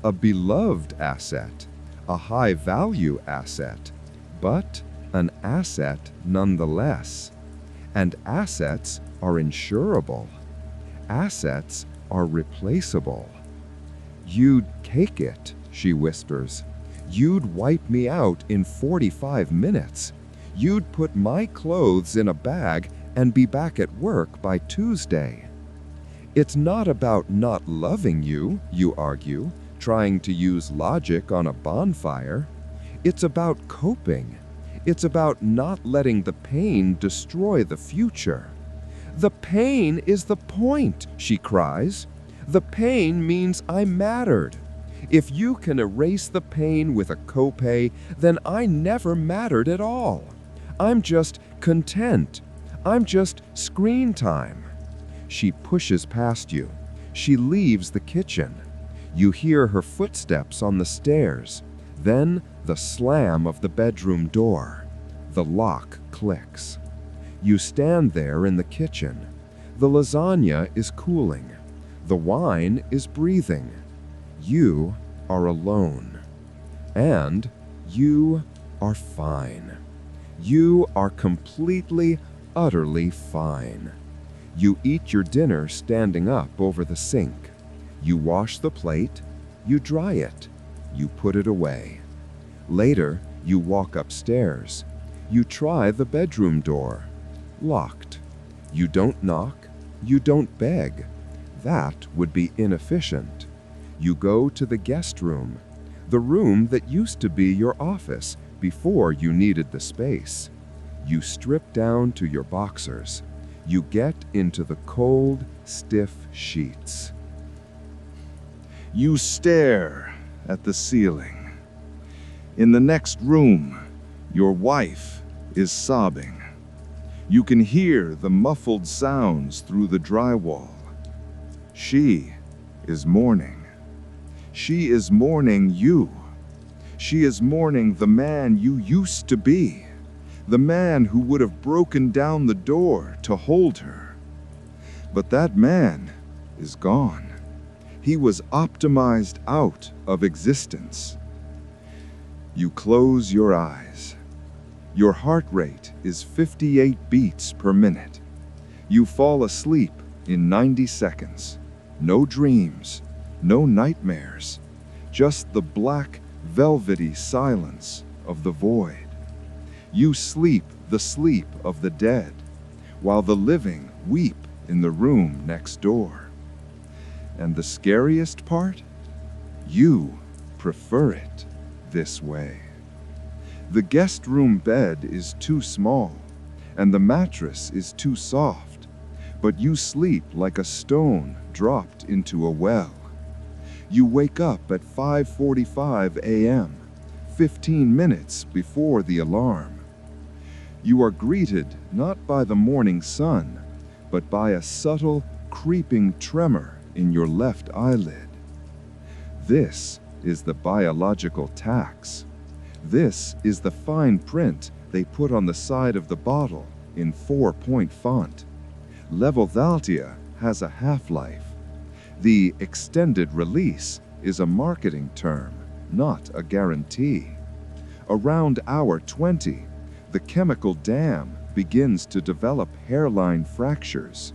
a beloved asset, a high-value asset, but an asset nonetheless. And assets are insurable. Assets are replaceable. "You'd take it," she whispers. "You'd wipe me out in 45 minutes. You'd put my clothes in a bag and be back at work by Tuesday." It's not about not loving you, you argue, trying to use logic on a bonfire. It's about coping. It's about not letting the pain destroy the future. "The pain is the point," she cries. "The pain means I mattered. If you can erase the pain with a copay, then I never mattered at all. I'm just content. I'm just screen time." She pushes past you. She leaves the kitchen. You hear her footsteps on the stairs, then the slam of the bedroom door. The lock clicks. You stand there in the kitchen. The lasagna is cooling. The wine is breathing. You are alone. And you are fine. You are completely, utterly fine. You eat your dinner standing up over the sink. You wash the plate. You dry it. You put it away. Later, you walk upstairs. You try the bedroom door. Locked. You don't knock. You don't beg. That would be inefficient. You go to the guest room, the room that used to be your office before you needed the space. You strip down to your boxers. You get into the cold, stiff sheets. You stare at the ceiling. In the next room, your wife is sobbing. You can hear the muffled sounds through the drywall. She is mourning. She is mourning you. She is mourning the man you used to be, the man who would have broken down the door to hold her. But that man is gone. He was optimized out of existence. You close your eyes. Your heart rate is 58 beats per minute. You fall asleep in 90 seconds. No dreams, no nightmares, just the black, velvety silence of the void. You sleep the sleep of the dead, while the living weep in the room next door. And the scariest part? You prefer it this way. The guest room bed is too small, and the mattress is too soft, but you sleep like a stone dropped into a well. You wake up at 5:45 a.m., 15 minutes before the alarm. You are greeted not by the morning sun, but by a subtle, creeping tremor in your left eyelid. This is the biological tax. This is the fine print they put on the side of the bottle in 4-point font. Levodia has a half-life. The extended release is a marketing term, not a guarantee. Around hour 20, the chemical dam begins to develop hairline fractures.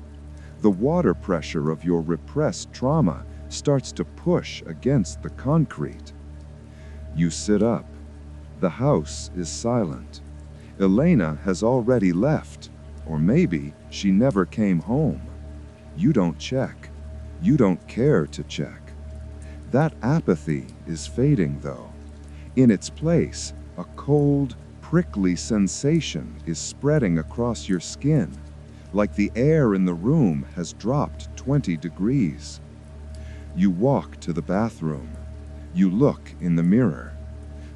The water pressure of your repressed trauma starts to push against the concrete. You sit up. The house is silent. Elena has already left, or maybe she never came home. You don't check. You don't care to check. That apathy is fading, though. In its place, a cold, prickly sensation is spreading across your skin, like the air in the room has dropped 20 degrees. You walk to the bathroom. You look in the mirror.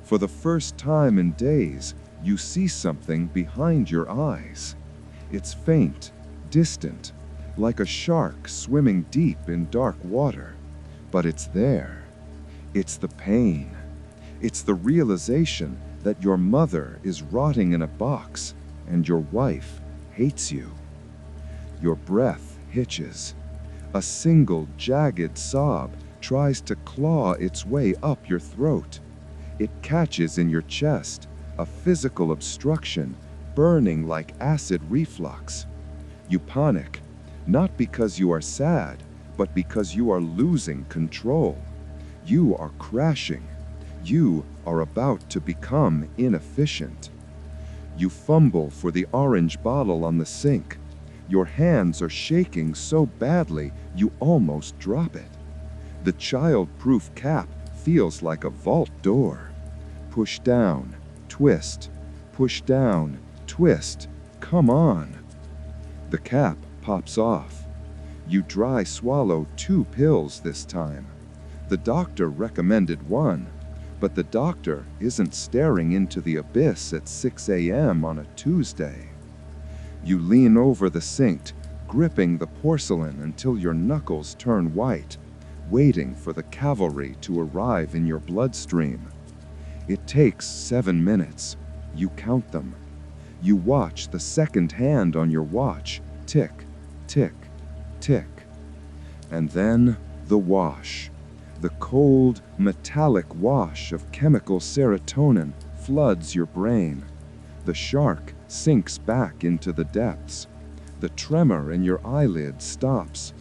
For the first time in days, you see something behind your eyes. It's faint, distant, like a shark swimming deep in dark water, but it's there. It's the pain. It's the realization that your mother is rotting in a box and your wife hates you. Your breath hitches. A single jagged sob tries to claw its way up your throat. It catches in your chest, a physical obstruction, burning like acid reflux. You panic, not because you are sad, but because you are losing control. You are crashing. You are about to become inefficient. You fumble for the orange bottle on the sink. Your hands are shaking so badly you almost drop it. The child-proof cap feels like a vault door. Push down, twist, push down, twist, come on. The cap pops off. You dry swallow 2 pills this time. The doctor recommended 1, but the doctor isn't staring into the abyss at 6 a.m. on a Tuesday. You lean over the sink, gripping the porcelain until your knuckles turn white, waiting for the cavalry to arrive in your bloodstream. It takes 7 minutes. You count them. You watch the second hand on your watch tick, tick, tick. And then the wash. The cold, metallic wash of chemical serotonin floods your brain. The shark sinks back into the depths. The tremor in your eyelids stops.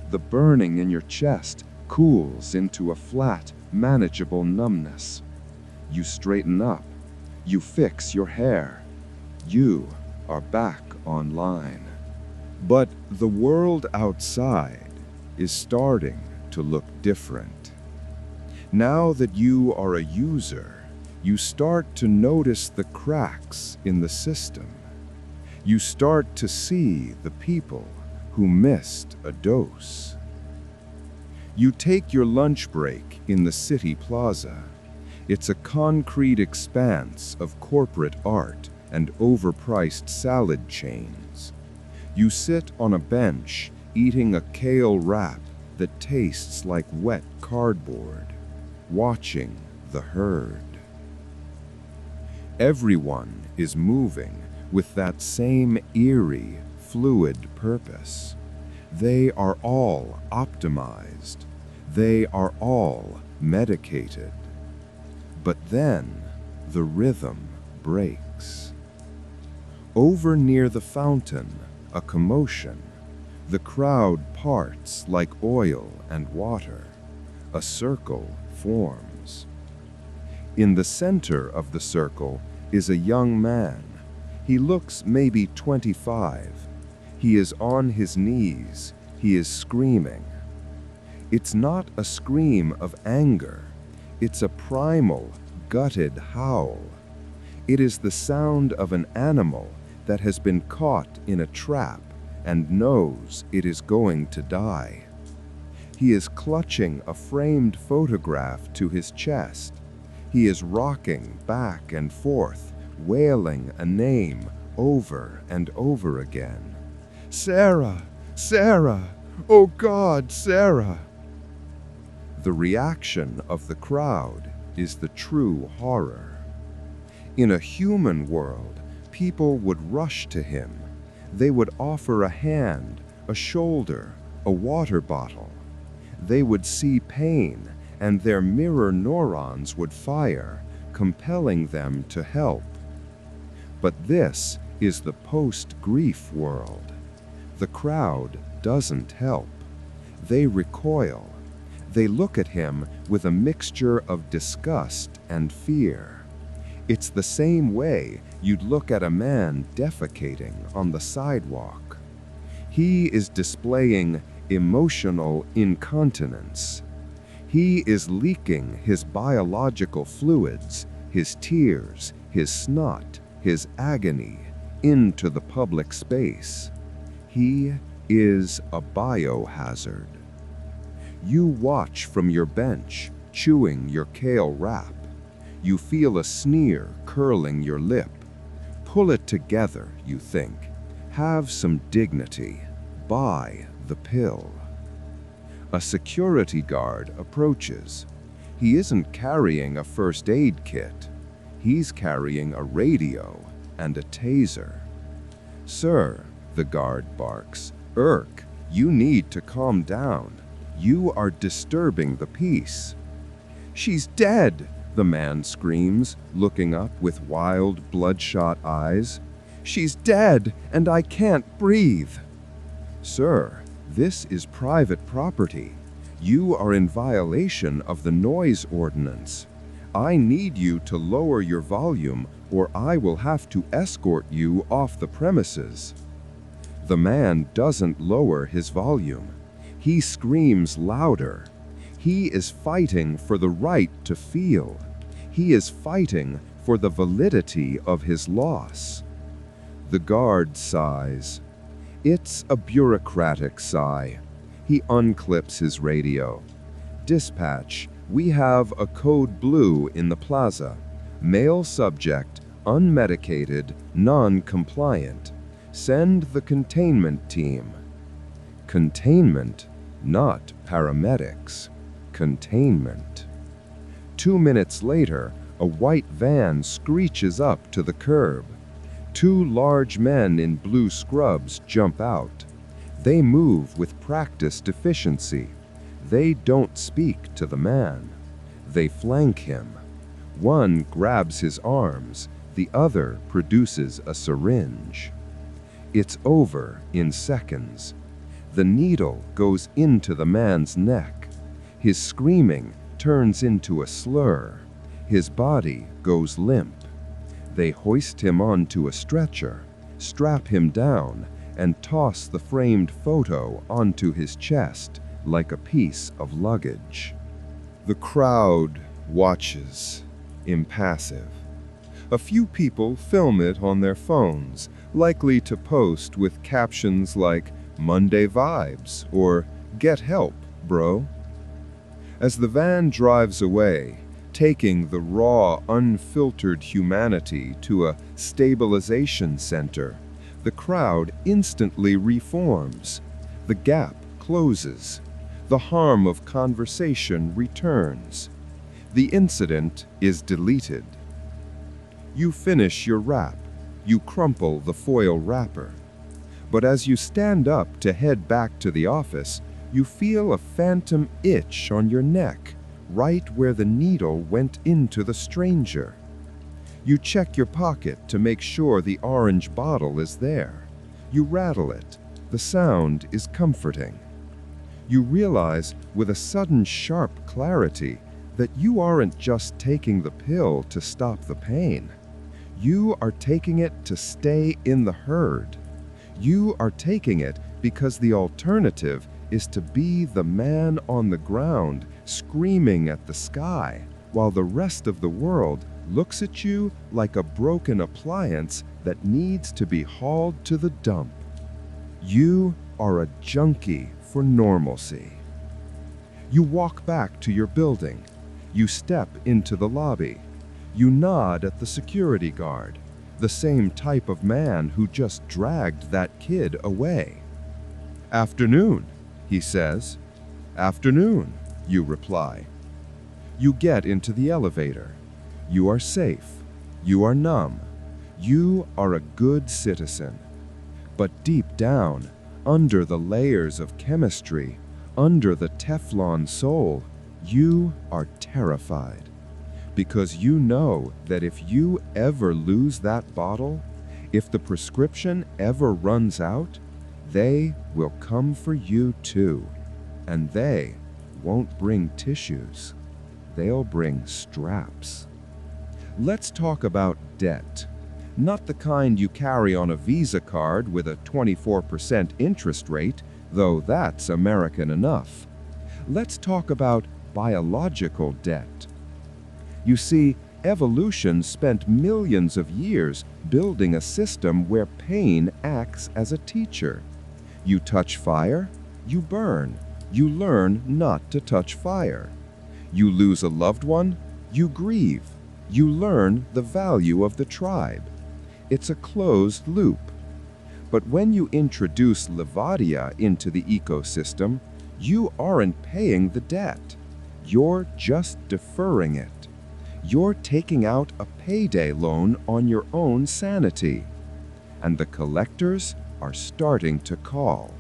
The burning in your chest cools into a flat, manageable numbness. You straighten up. You fix your hair. You are back online. But the world outside is starting to look different. Now that you are a user, you start to notice the cracks in the system. You start to see the people who missed a dose. You take your lunch break in the city plaza. It's a concrete expanse of corporate art and overpriced salad chains. You sit on a bench eating a kale wrap that tastes like wet cardboard, watching the herd. Everyone is moving with that same eerie, fluid purpose. They are all optimized. They are all medicated. But then the rhythm breaks. Over near the fountain, a commotion. The crowd parts like oil and water. A circle forms. In the center of the circle is a young man. He looks maybe 25. He is on his knees. He is screaming. It's not a scream of anger. It's a primal, gutted howl. It is the sound of an animal that has been caught in a trap and knows it is going to die. He is clutching a framed photograph to his chest. He is rocking back and forth, wailing a name over and over again. Sarah! Sarah! Oh God, Sarah! The reaction of the crowd is the true horror. In a human world, people would rush to him. They would offer a hand, a shoulder, a water bottle. They would see pain, and their mirror neurons would fire, compelling them to help. But this is the post-grief world. The crowd doesn't help. They recoil. They look at him with a mixture of disgust and fear. It's the same way you'd look at a man defecating on the sidewalk. He is displaying emotional incontinence. He is leaking his biological fluids, his tears, his snot, his agony into the public space. He is a biohazard. You watch from your bench, chewing your kale wrap. You feel a sneer curling your lip. Pull it together, you think. Have some dignity. Buy the pill. A security guard approaches. He isn't carrying a first aid kit. He's carrying a radio and a taser. "Sir," the guard barks, "Irk, you need to calm down. You are disturbing the peace." "She's dead!" the man screams, looking up with wild, bloodshot eyes. "She's dead, and I can't breathe." "Sir, this is private property. You are in violation of the noise ordinance. I need you to lower your volume, or I will have to escort you off the premises." The man doesn't lower his volume. He screams louder. He is fighting for the right to feel. He is fighting for the validity of his loss. The guard sighs. It's a bureaucratic sigh. He unclips his radio. "Dispatch, we have a code blue in the plaza. Male subject, unmedicated, non-compliant. Send the containment team." Containment, not paramedics. Containment. 2 minutes later, a white van screeches up to the curb. 2 large men in blue scrubs jump out. They move with practiced efficiency. They don't speak to the man. They flank him. One grabs his arms, the other produces a syringe. It's over in seconds. The needle goes into the man's neck. His screaming turns into a slur. His body goes limp. They hoist him onto a stretcher, strap him down, and toss the framed photo onto his chest like a piece of luggage. The crowd watches, impassive. A few people film it on their phones, likely to post with captions like "Monday vibes" or "Get help, bro." As the van drives away, taking the raw, unfiltered humanity to a stabilization center, the crowd instantly reforms. The gap closes. The harm of conversation returns. The incident is deleted. You finish your wrap. You crumple the foil wrapper. But as you stand up to head back to the office, you feel a phantom itch on your neck, right where the needle went into the stranger. You check your pocket to make sure the orange bottle is there. You rattle it. The sound is comforting. You realize with a sudden sharp clarity that you aren't just taking the pill to stop the pain. You are taking it to stay in the herd. You are taking it because the alternative is to be the man on the ground screaming at the sky while the rest of the world looks at you like a broken appliance that needs to be hauled to the dump. You are a junkie for normalcy. You walk back to your building. You step into the lobby. You nod at the security guard, the same type of man who just dragged that kid away. "Afternoon," he says. "Afternoon," you reply. You get into the elevator. You are safe. You are numb. You are a good citizen. But deep down, under the layers of chemistry, under the Teflon soul, you are terrified. Because you know that if you ever lose that bottle, if the prescription ever runs out, they will come for you too. And they won't bring tissues. They'll bring straps. Let's talk about debt. Not the kind you carry on a Visa card with a 24% interest rate, though that's American enough. Let's talk about biological debt. You see, evolution spent millions of years building a system where pain acts as a teacher. You touch fire, you burn. You learn not to touch fire. You lose a loved one, you grieve. You learn the value of the tribe. It's a closed loop. But when you introduce Levodia into the ecosystem, you aren't paying the debt. You're just deferring it. You're taking out a payday loan on your own sanity. And the collectors are starting to call.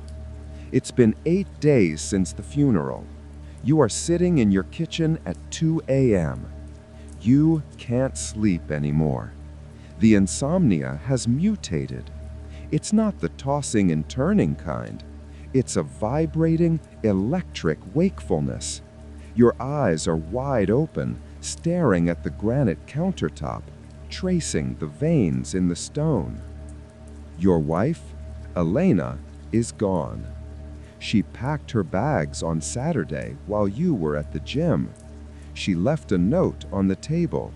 It's been 8 days since the funeral. You are sitting in your kitchen at 2 a.m. You can't sleep anymore. The insomnia has mutated. It's not the tossing and turning kind. It's a vibrating, electric wakefulness. Your eyes are wide open, staring at the granite countertop, tracing the veins in the stone. Your wife, Elena, is gone. She packed her bags on Saturday while you were at the gym. She left a note on the table.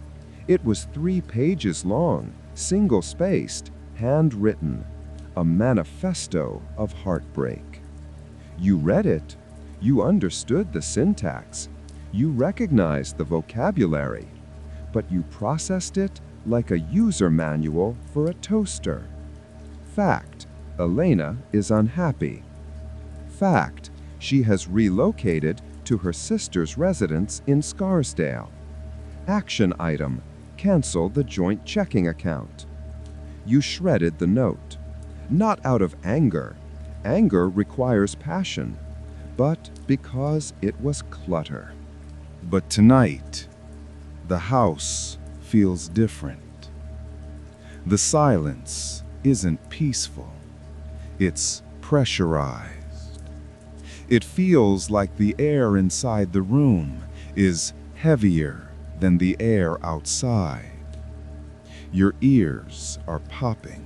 It was 3 pages long, single-spaced, handwritten, a manifesto of heartbreak. You read it. You understood the syntax. You recognized the vocabulary. But you processed it like a user manual for a toaster. Fact, Elena is unhappy. Fact, she has relocated to her sister's residence in Scarsdale. Action item, cancel the joint checking account. You shredded the note. Not out of anger. Anger requires passion, but because it was clutter. But tonight, the house feels different. The silence isn't peaceful. It's pressurized. It feels like the air inside the room is heavier than the air outside. Your ears are popping.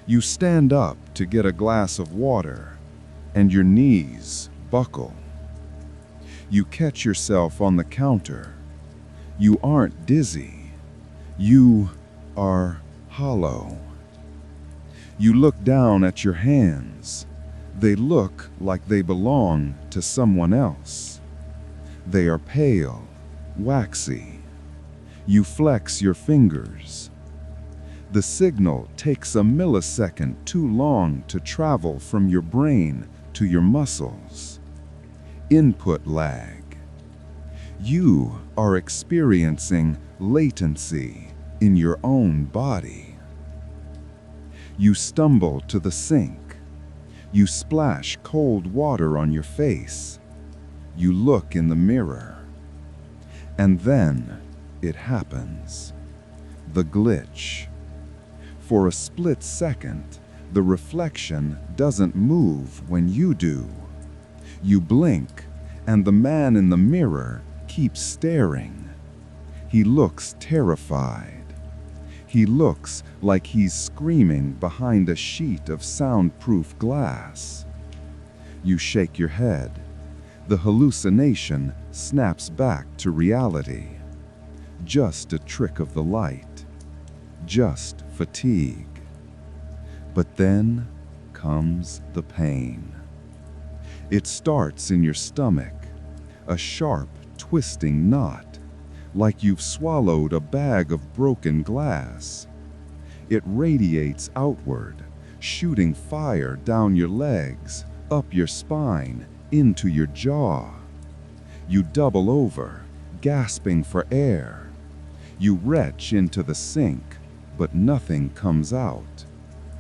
You stand up to get a glass of water, and your knees buckle. You catch yourself on the counter. You aren't dizzy. You are hollow. You look down at your hands. They look like they belong to someone else. They are pale, waxy. You flex your fingers. The signal takes a millisecond too long to travel from your brain to your muscles. Input lag. You are experiencing latency in your own body. You stumble to the sink. You splash cold water on your face. You look in the mirror. And then it happens. The glitch. For a split second, the reflection doesn't move when you do. You blink, and the man in the mirror keeps staring. He looks terrified. He looks like he's screaming behind a sheet of soundproof glass. You shake your head. The hallucination snaps back to reality. Just a trick of the light. Just fatigue. But then comes the pain. It starts in your stomach, a sharp, twisting knot, like you've swallowed a bag of broken glass. It radiates outward, shooting fire down your legs, up your spine, into your jaw. You double over, gasping for air. You retch into the sink, but nothing comes out.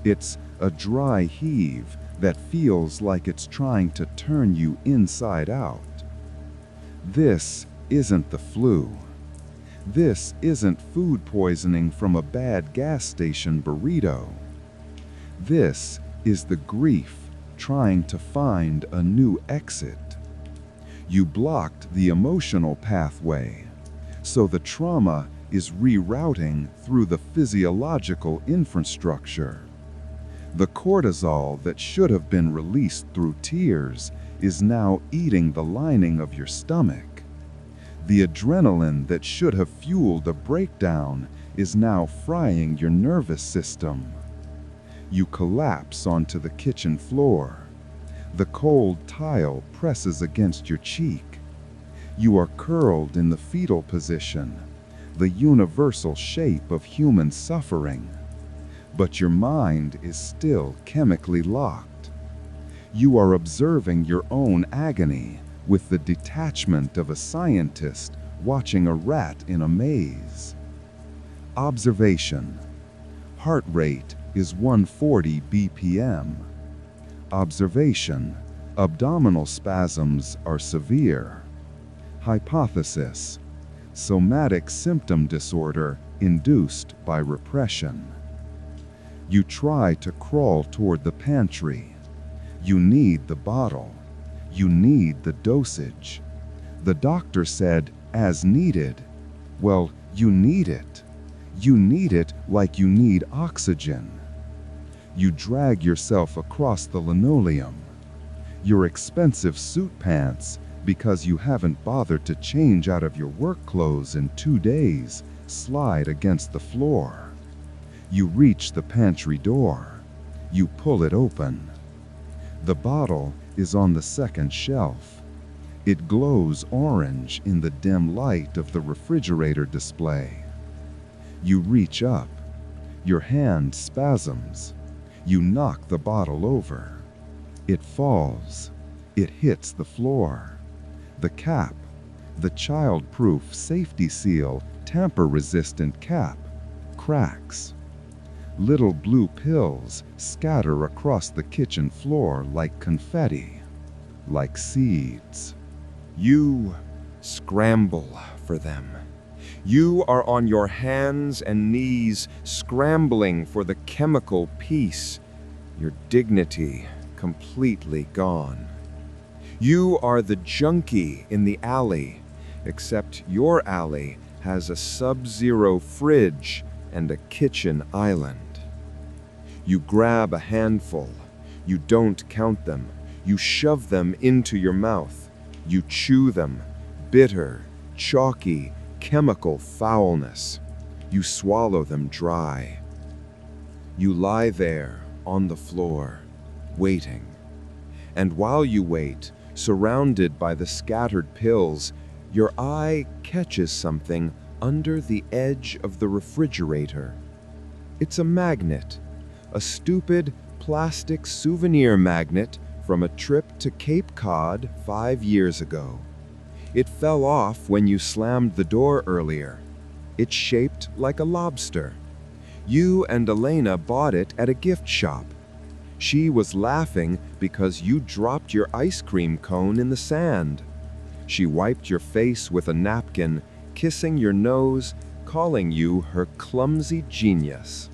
It's a dry heave that feels like it's trying to turn you inside out. This isn't the flu. This isn't food poisoning from a bad gas station burrito. This is the grief trying to find a new exit. You blocked the emotional pathway, so the trauma is rerouting through the physiological infrastructure. The cortisol that should have been released through tears is now eating the lining of your stomach. The adrenaline that should have fueled a breakdown is now frying your nervous system. You collapse onto the kitchen floor. The cold tile presses against your cheek. You are curled in the fetal position, the universal shape of human suffering. But your mind is still chemically locked. You are observing your own agony with the detachment of a scientist watching a rat in a maze. Observation. Heart rate is 140 BPM. Observation. Abdominal spasms are severe. Hypothesis. Somatic symptom disorder induced by repression. You try to crawl toward the pantry. You need the bottle. You need the dosage. The doctor said, as needed. Well, you need it. You need it like you need oxygen. You drag yourself across the linoleum. Your expensive suit pants, because you haven't bothered to change out of your work clothes in 2 days, slide against the floor. You reach the pantry door. You pull it open. The bottle is on the second shelf. It glows orange in the dim light of the refrigerator display. You reach up. Your hand spasms. You knock the bottle over. It falls. It hits the floor. The cap, the child-proof safety seal, tamper-resistant cap, cracks. Little blue pills scatter across the kitchen floor like confetti, like seeds. You scramble for them. You are on your hands and knees scrambling for the chemical peace, your dignity completely gone. You are the junkie in the alley, except your alley has a sub-zero fridge and a kitchen island. You grab a handful. You don't count them. You shove them into your mouth. You chew them. Bitter, chalky, chemical foulness. You swallow them dry. You lie there on the floor, waiting. And while you wait, surrounded by the scattered pills, your eye catches something under the edge of the refrigerator. It's a magnet, a stupid plastic souvenir magnet from a trip to Cape Cod 5 years ago. It fell off when you slammed the door earlier. It's shaped like a lobster. You and Elena bought it at a gift shop. She was laughing because you dropped your ice cream cone in the sand. She wiped your face with a napkin, kissing your nose, calling you her clumsy genius.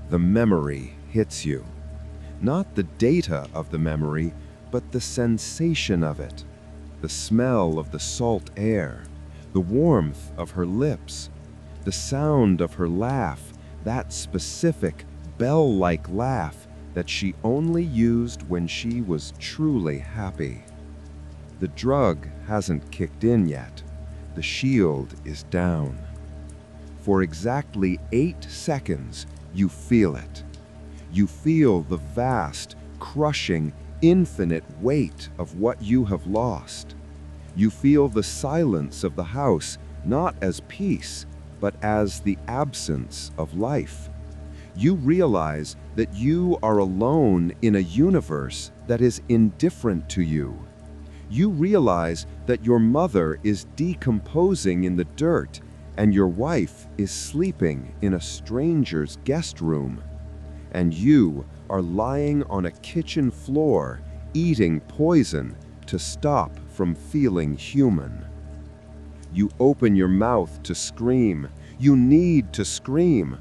The memory hits you. Not the data of the memory, but the sensation of it. The smell of the salt air, the warmth of her lips, the sound of her laugh, that specific bell-like laugh that she only used when she was truly happy. The drug hasn't kicked in yet. The shield is down. For exactly 8 seconds, you feel it. You feel the vast, crushing, infinite weight of what you have lost. You feel the silence of the house not as peace, but as the absence of life. You realize that you are alone in a universe that is indifferent to you. You realize that your mother is decomposing in the dirt and your wife is sleeping in a stranger's guest room. And you are lying on a kitchen floor eating poison to stop from feeling human. You open your mouth to scream. You need to scream.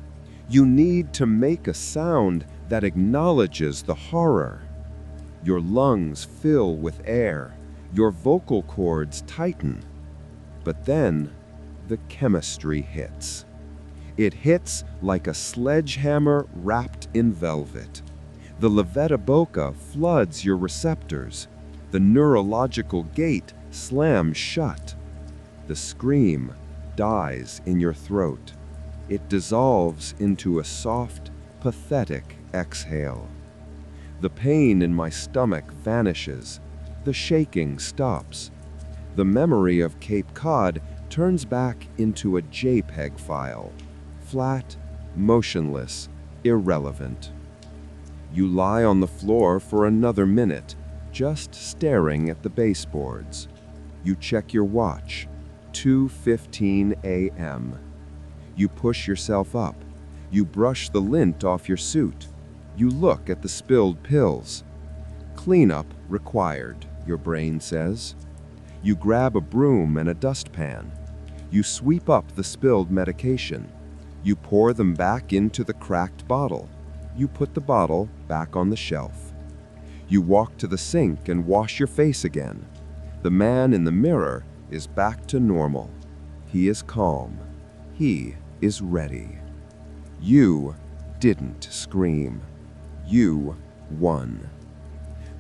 You need to make a sound that acknowledges the horror. Your lungs fill with air. Your vocal cords tighten. But then, the chemistry hits. It hits like a sledgehammer wrapped in velvet. The Levodia floods your receptors. The neurological gate slams shut. The scream dies in your throat. It dissolves into a soft, pathetic exhale. The pain in my stomach vanishes. The shaking stops. The memory of Cape Cod turns back into a JPEG file. Flat, motionless, irrelevant. You lie on the floor for another minute, just staring at the baseboards. You check your watch, 2:15 a.m. You push yourself up. You brush the lint off your suit. You look at the spilled pills. Cleanup required, your brain says. You grab a broom and a dustpan. You sweep up the spilled medication. You pour them back into the cracked bottle. You put the bottle back on the shelf. You walk to the sink and wash your face again. The man in the mirror is back to normal. He is calm. He is ready. You didn't scream. You won.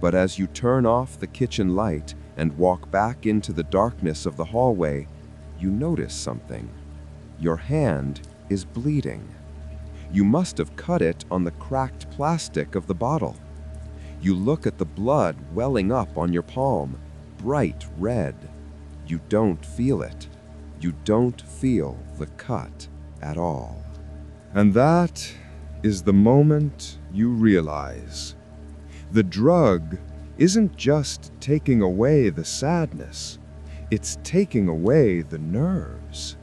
But as you turn off the kitchen light and walk back into the darkness of the hallway, you notice something. Your hand is bleeding. You must have cut it on the cracked plastic of the bottle. You look at the blood welling up on your palm, bright red. You don't feel it. You don't feel the cut at all. And that is the moment you realize the drug isn't just taking away the sadness, it's taking away the nerves.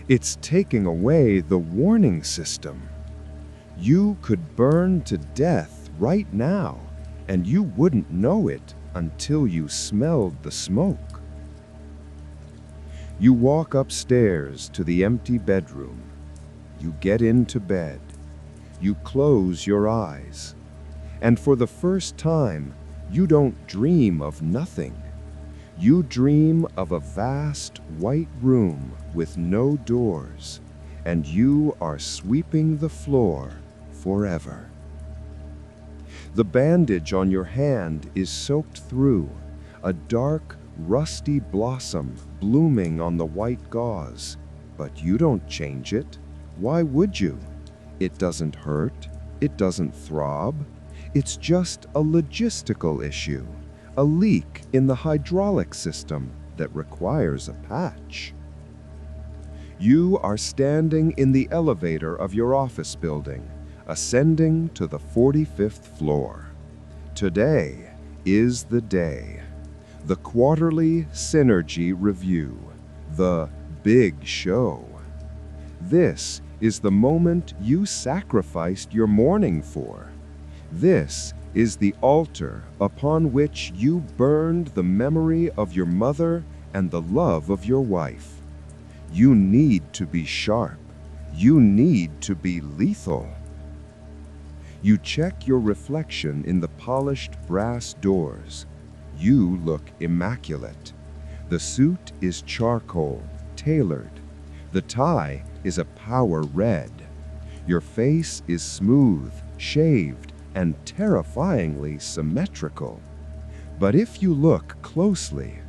It's taking away the warning system. You could burn to death right now, and you wouldn't know it until you smelled the smoke. You walk upstairs to the empty bedroom. You get into bed. You close your eyes. And for the first time, you don't dream of nothing. You dream of a vast white room with no doors, and you are sweeping the floor forever. The bandage on your hand is soaked through, a dark, rusty blossom blooming on the white gauze. But you don't change it. Why would you? It doesn't hurt. It doesn't throb. It's just a logistical issue, a leak in the hydraulic system that requires a patch. You are standing in the elevator of your office building, ascending to the 45th floor. Today is the day. The quarterly Synergy Review, the big show. This is the moment you sacrificed your morning for. This is the altar upon which you burned the memory of your mother and the love of your wife. You need to be sharp. You need to be lethal. You check your reflection in the polished brass doors. You look immaculate. The suit is charcoal, tailored. The tie is a power red. Your face is smooth, shaved, and terrifyingly symmetrical. But if you look closely,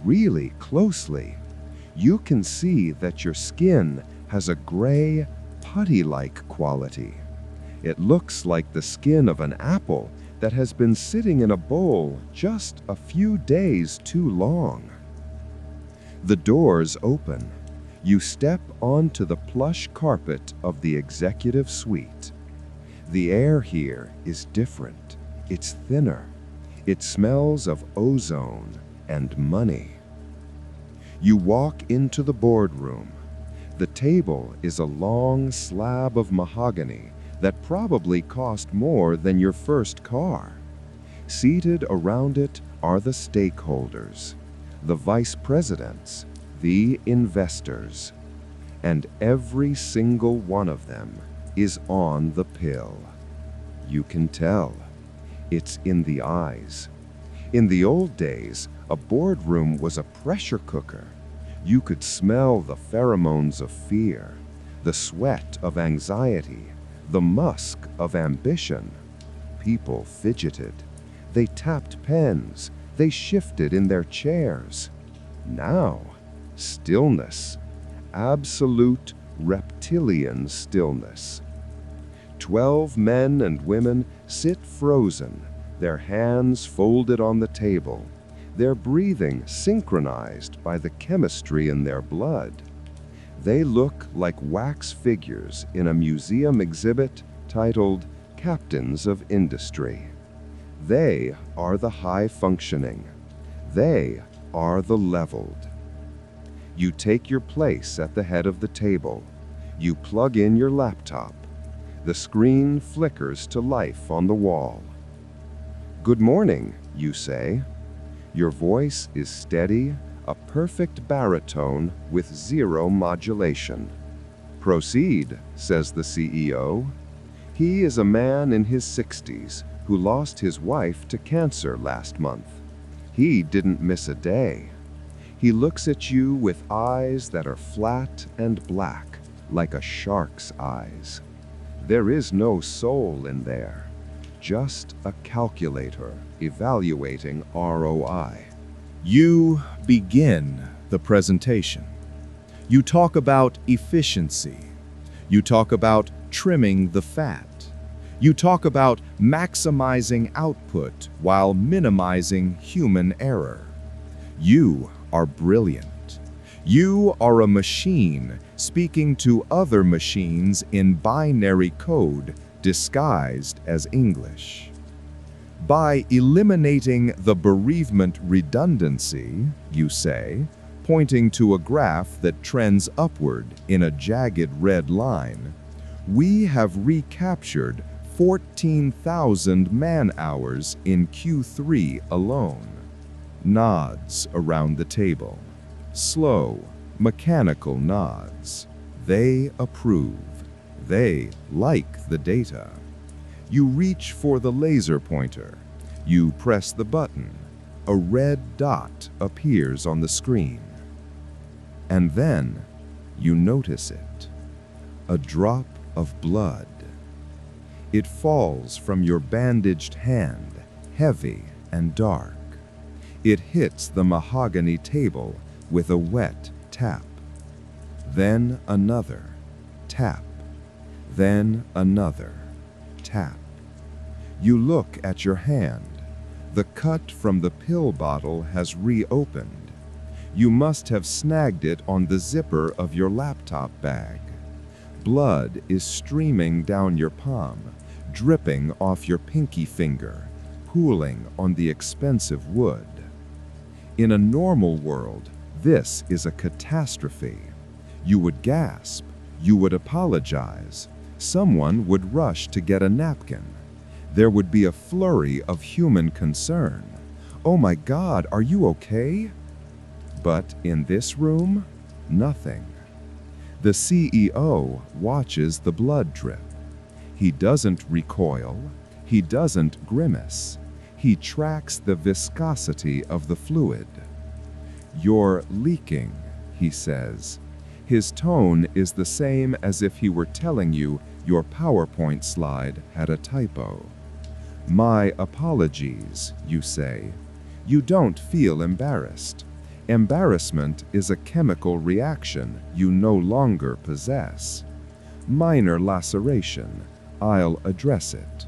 really closely, you can see that your skin has a gray, putty-like quality. It looks like the skin of an apple that has been sitting in a bowl just a few days too long. The doors open. You step onto the plush carpet of the executive suite. The air here is different. It's thinner. It smells of ozone and money. You walk into the boardroom. The table is a long slab of mahogany that probably cost more than your first car. Seated around it are the stakeholders, the vice presidents, the investors, and every single one of them is on the pill. You can tell. It's in the eyes. In the old days, a boardroom was a pressure cooker. You could smell the pheromones of fear, the sweat of anxiety, the musk of ambition. People fidgeted. They tapped pens. They shifted in their chairs. Now, stillness. Absolute reptilian stillness. 12 men and women sit frozen, their hands folded on the table, their breathing synchronized by the chemistry in their blood. They look like wax figures in a museum exhibit titled Captains of Industry. They are the high-functioning. They are the leveled. You take your place at the head of the table. You plug in your laptop. The screen flickers to life on the wall. "Good morning," you say. Your voice is steady, a perfect baritone with zero modulation. "Proceed," says the CEO. He is a man in his 60s who lost his wife to cancer last month. He didn't miss a day. He looks at you with eyes that are flat and black, like a shark's eyes. There is no soul in there, just a calculator evaluating ROI. You begin the presentation. You talk about efficiency. You talk about trimming the fat. You talk about maximizing output while minimizing human error. You are brilliant. You are a machine speaking to other machines in binary code disguised as English. By eliminating the bereavement redundancy, you say, pointing to a graph that trends upward in a jagged red line, we have recaptured 14,000 man-hours in Q3 alone. Nods around the table. Slow, mechanical nods. They approve. They like the data. You reach for the laser pointer. You press the button. A red dot appears on the screen. And then you notice it. A drop of blood. It falls from your bandaged hand, heavy and dark. It hits the mahogany table with a wet tap. Then another tap. Then another tap. You look at your hand. The cut from the pill bottle has reopened. You must have snagged it on the zipper of your laptop bag. Blood is streaming down your palm, dripping off your pinky finger, pooling on the expensive wood. In a normal world, this is a catastrophe. You would gasp. You would apologize. Someone would rush to get a napkin. There would be a flurry of human concern. "Oh my God, are you okay?" But in this room, nothing. The CEO watches the blood drip. He doesn't recoil. He doesn't grimace. He tracks the viscosity of the fluid. "You're leaking," he says. His tone is the same as if he were telling you your PowerPoint slide had a typo. "My apologies," you say. You don't feel embarrassed. Embarrassment is a chemical reaction you no longer possess. Minor laceration. I'll address it.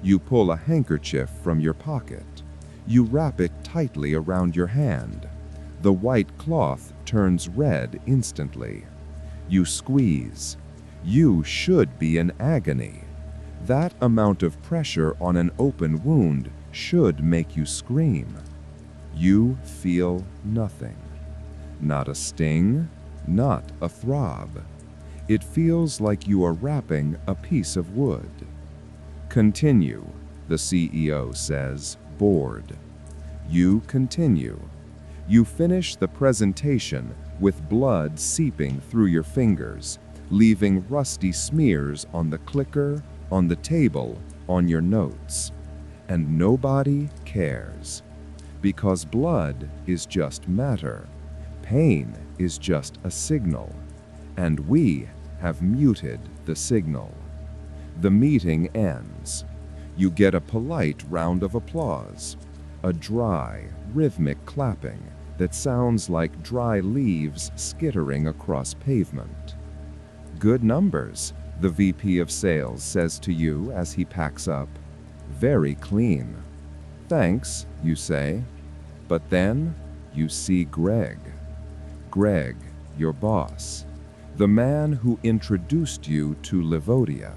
You pull a handkerchief from your pocket. You wrap it tightly around your hand. The white cloth turns red instantly. You squeeze. You should be in agony. That amount of pressure on an open wound should make you scream. You feel nothing. Not a sting, not a throb. It feels like you are wrapping a piece of wood. "Continue," the CEO says, bored. You continue. You finish the presentation with blood seeping through your fingers, leaving rusty smears on the clicker, on the table, on your notes. And nobody cares. Because blood is just matter. Pain is just a signal. And we have muted the signal. The meeting ends. You get a polite round of applause. A dry, rhythmic clapping that sounds like dry leaves skittering across pavement. "Good numbers," the VP of Sales says to you as he packs up. "Very clean." "Thanks," you say. But then you see Greg. Greg, your boss. The man who introduced you to Levodia.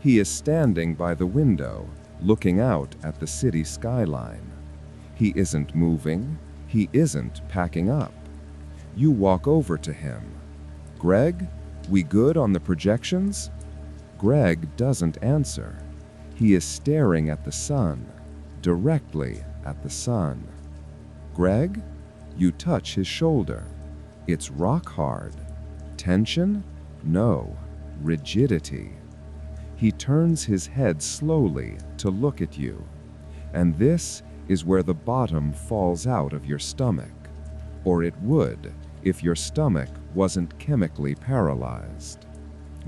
He is standing by the window, looking out at the city skyline. He isn't moving. He isn't packing up. You walk over to him. "Greg, we good on the projections?" Greg doesn't answer. He is staring at the sun, directly at the sun. "Greg?" You touch his shoulder. It's rock hard. Tension? No. Rigidity. He turns his head slowly to look at you. And this is where the bottom falls out of your stomach. Or it would if your stomach wasn't chemically paralyzed.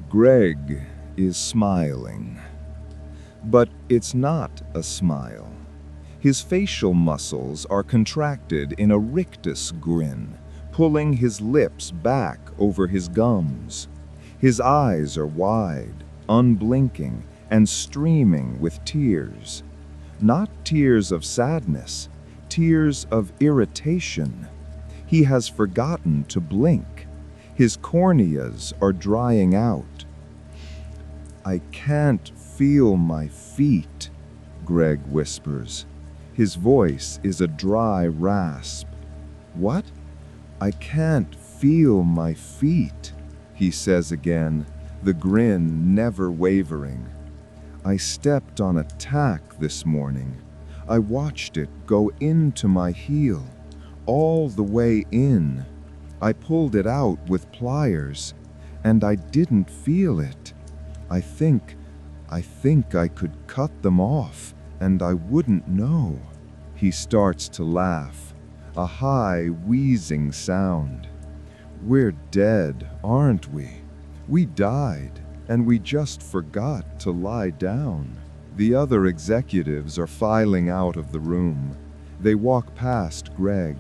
Greg is smiling. But it's not a smile. His facial muscles are contracted in a rictus grin, pulling his lips back over his gums. His eyes are wide, unblinking, and streaming with tears. Not tears of sadness, tears of irritation. He has forgotten to blink. His corneas are drying out. "I can't feel my feet," Greg whispers. His voice is a dry rasp. "What? I can't feel my feet," he says again, the grin never wavering. "I stepped on a tack this morning. I watched it go into my heel, all the way in. I pulled it out with pliers, and I didn't feel it. I think I could cut them off, and I wouldn't know." He starts to laugh, a high, wheezing sound. "We're dead, aren't we? We died, and we just forgot to lie down." The other executives are filing out of the room. They walk past Greg.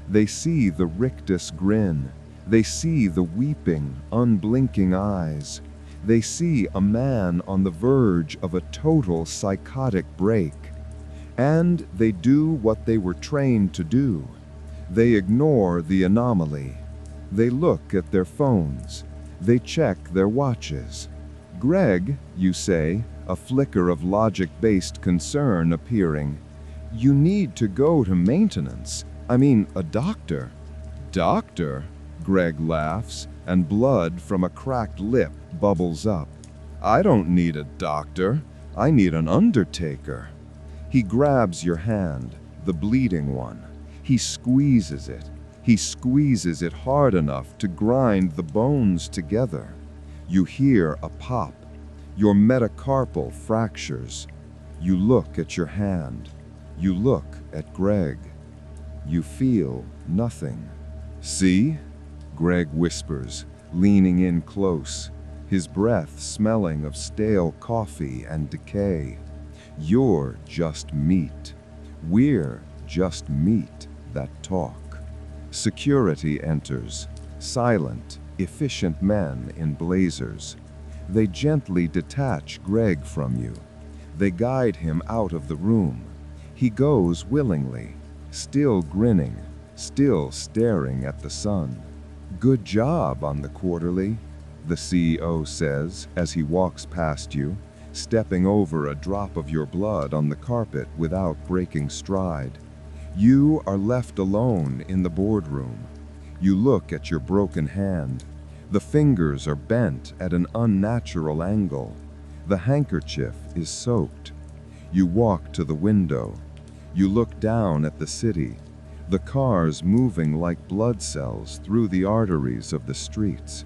They see the rictus grin. They see the weeping, unblinking eyes. They see a man on the verge of a total psychotic break. And they do what they were trained to do. They ignore the anomaly. They look at their phones. They check their watches. "Greg," you say, a flicker of logic-based concern appearing. "You need to go to maintenance. I mean, a doctor." "Doctor?" Greg laughs, and blood from a cracked lip bubbles up. "I don't need a doctor. I need an undertaker." He grabs your hand, the bleeding one. He squeezes it. He squeezes it hard enough to grind the bones together. You hear a pop. Your metacarpal fractures. You look at your hand. You look at Greg. You feel nothing. "See?" Greg whispers, leaning in close, his breath smelling of stale coffee and decay. "You're just meat. We're just meat that talk." Security enters, silent, efficient men in blazers. They gently detach Greg from you. They guide him out of the room. He goes willingly, still grinning, still staring at the sun. "Good job on the quarterly," the CEO says as he walks past you, stepping over a drop of your blood on the carpet without breaking stride. You are left alone in the boardroom. You look at your broken hand. The fingers are bent at an unnatural angle. The handkerchief is soaked. You walk to the window. You look down at the city, the cars moving like blood cells through the arteries of the streets.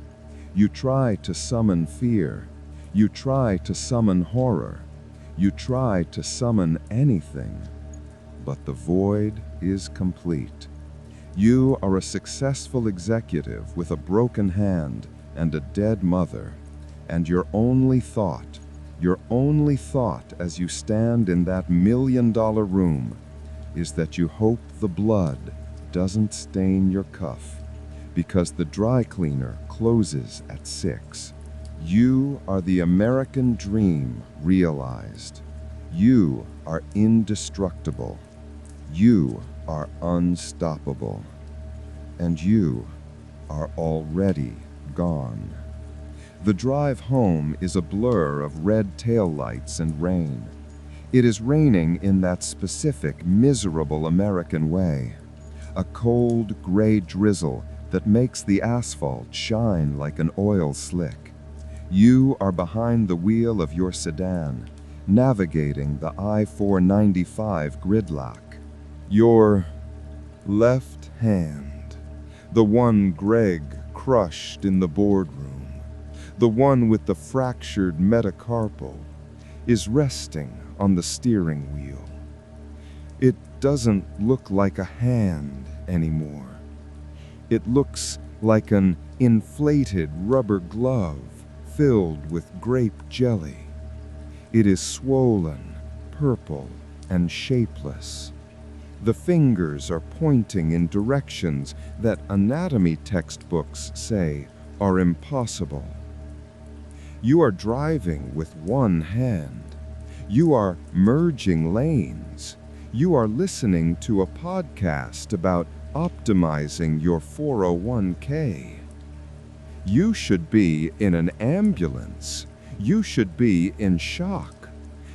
You try to summon fear. You try to summon horror. You try to summon anything. But the void is complete. You are a successful executive with a broken hand and a dead mother, and your only thought as you stand in that $1 million room is that you hope the blood doesn't stain your cuff, because the dry cleaner closes at 6. You are the American dream realized. You are indestructible. You are unstoppable. And you are already gone. The drive home is a blur of red taillights and rain. It is raining in that specific, miserable American way. A cold, gray drizzle that makes the asphalt shine like an oil slick. You are behind the wheel of your sedan, navigating the I-495 gridlock. Your left hand, the one Greg crushed in the boardroom, the one with the fractured metacarpal, is resting on the steering wheel. It doesn't look like a hand anymore. It looks like an inflated rubber glove filled with grape jelly. It is swollen, purple, and shapeless. The fingers are pointing in directions that anatomy textbooks say are impossible. You are driving with one hand. You are merging lanes. You are listening to a podcast about optimizing your 401k. You should be in an ambulance. You should be in shock.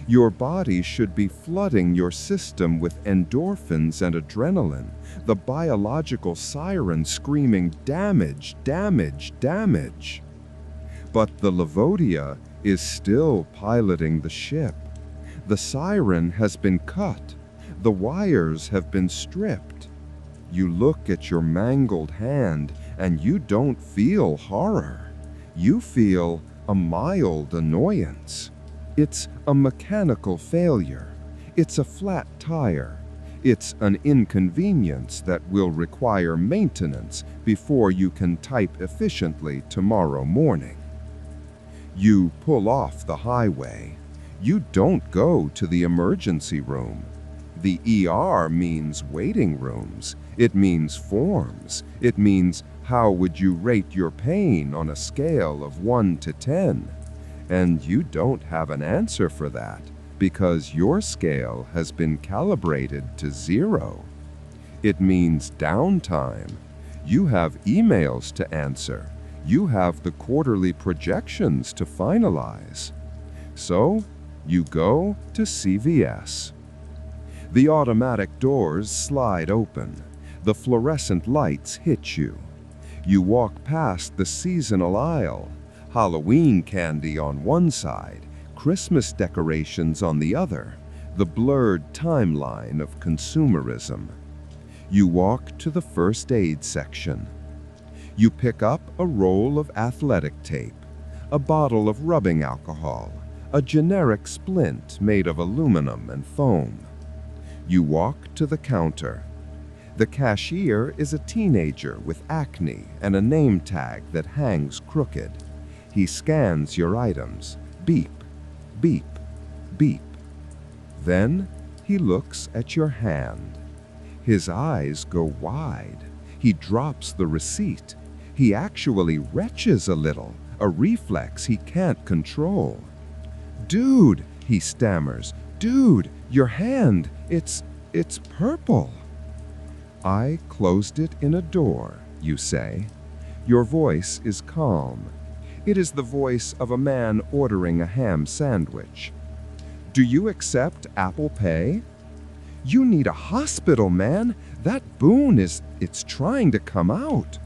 Your body should be flooding your system with endorphins and adrenaline, the biological siren screaming, "Damage, damage, damage." But the Levodia is still piloting the ship. The siren has been cut. The wires have been stripped. You look at your mangled hand and you don't feel horror. You feel a mild annoyance. It's a mechanical failure. It's a flat tire. It's an inconvenience that will require maintenance before you can type efficiently tomorrow morning. You pull off the highway. You don't go to the emergency room. The ER means waiting rooms. It means forms. It means how would you rate your pain on a scale of 1 to 10? And you don't have an answer for that because your scale has been calibrated to 0. It means downtime. You have emails to answer. You have the quarterly projections to finalize. So, you go to CVS. The automatic doors slide open. The fluorescent lights hit you. You walk past the seasonal aisle. Halloween candy on one side, Christmas decorations on the other, the blurred timeline of consumerism. You walk to the first aid section. You pick up a roll of athletic tape, a bottle of rubbing alcohol, a generic splint made of aluminum and foam. You walk to the counter. The cashier is a teenager with acne and a name tag that hangs crooked. He scans your items. Beep, beep, beep. Then he looks at your hand. His eyes go wide. He drops the receipt. He actually retches a little, a reflex he can't control. "Dude," he stammers, "dude, your hand, it's purple." "I closed it in a door," you say. Your voice is calm. It is the voice of a man ordering a ham sandwich. "Do you accept Apple Pay?" "You need a hospital, man. That boon it's trying to come out."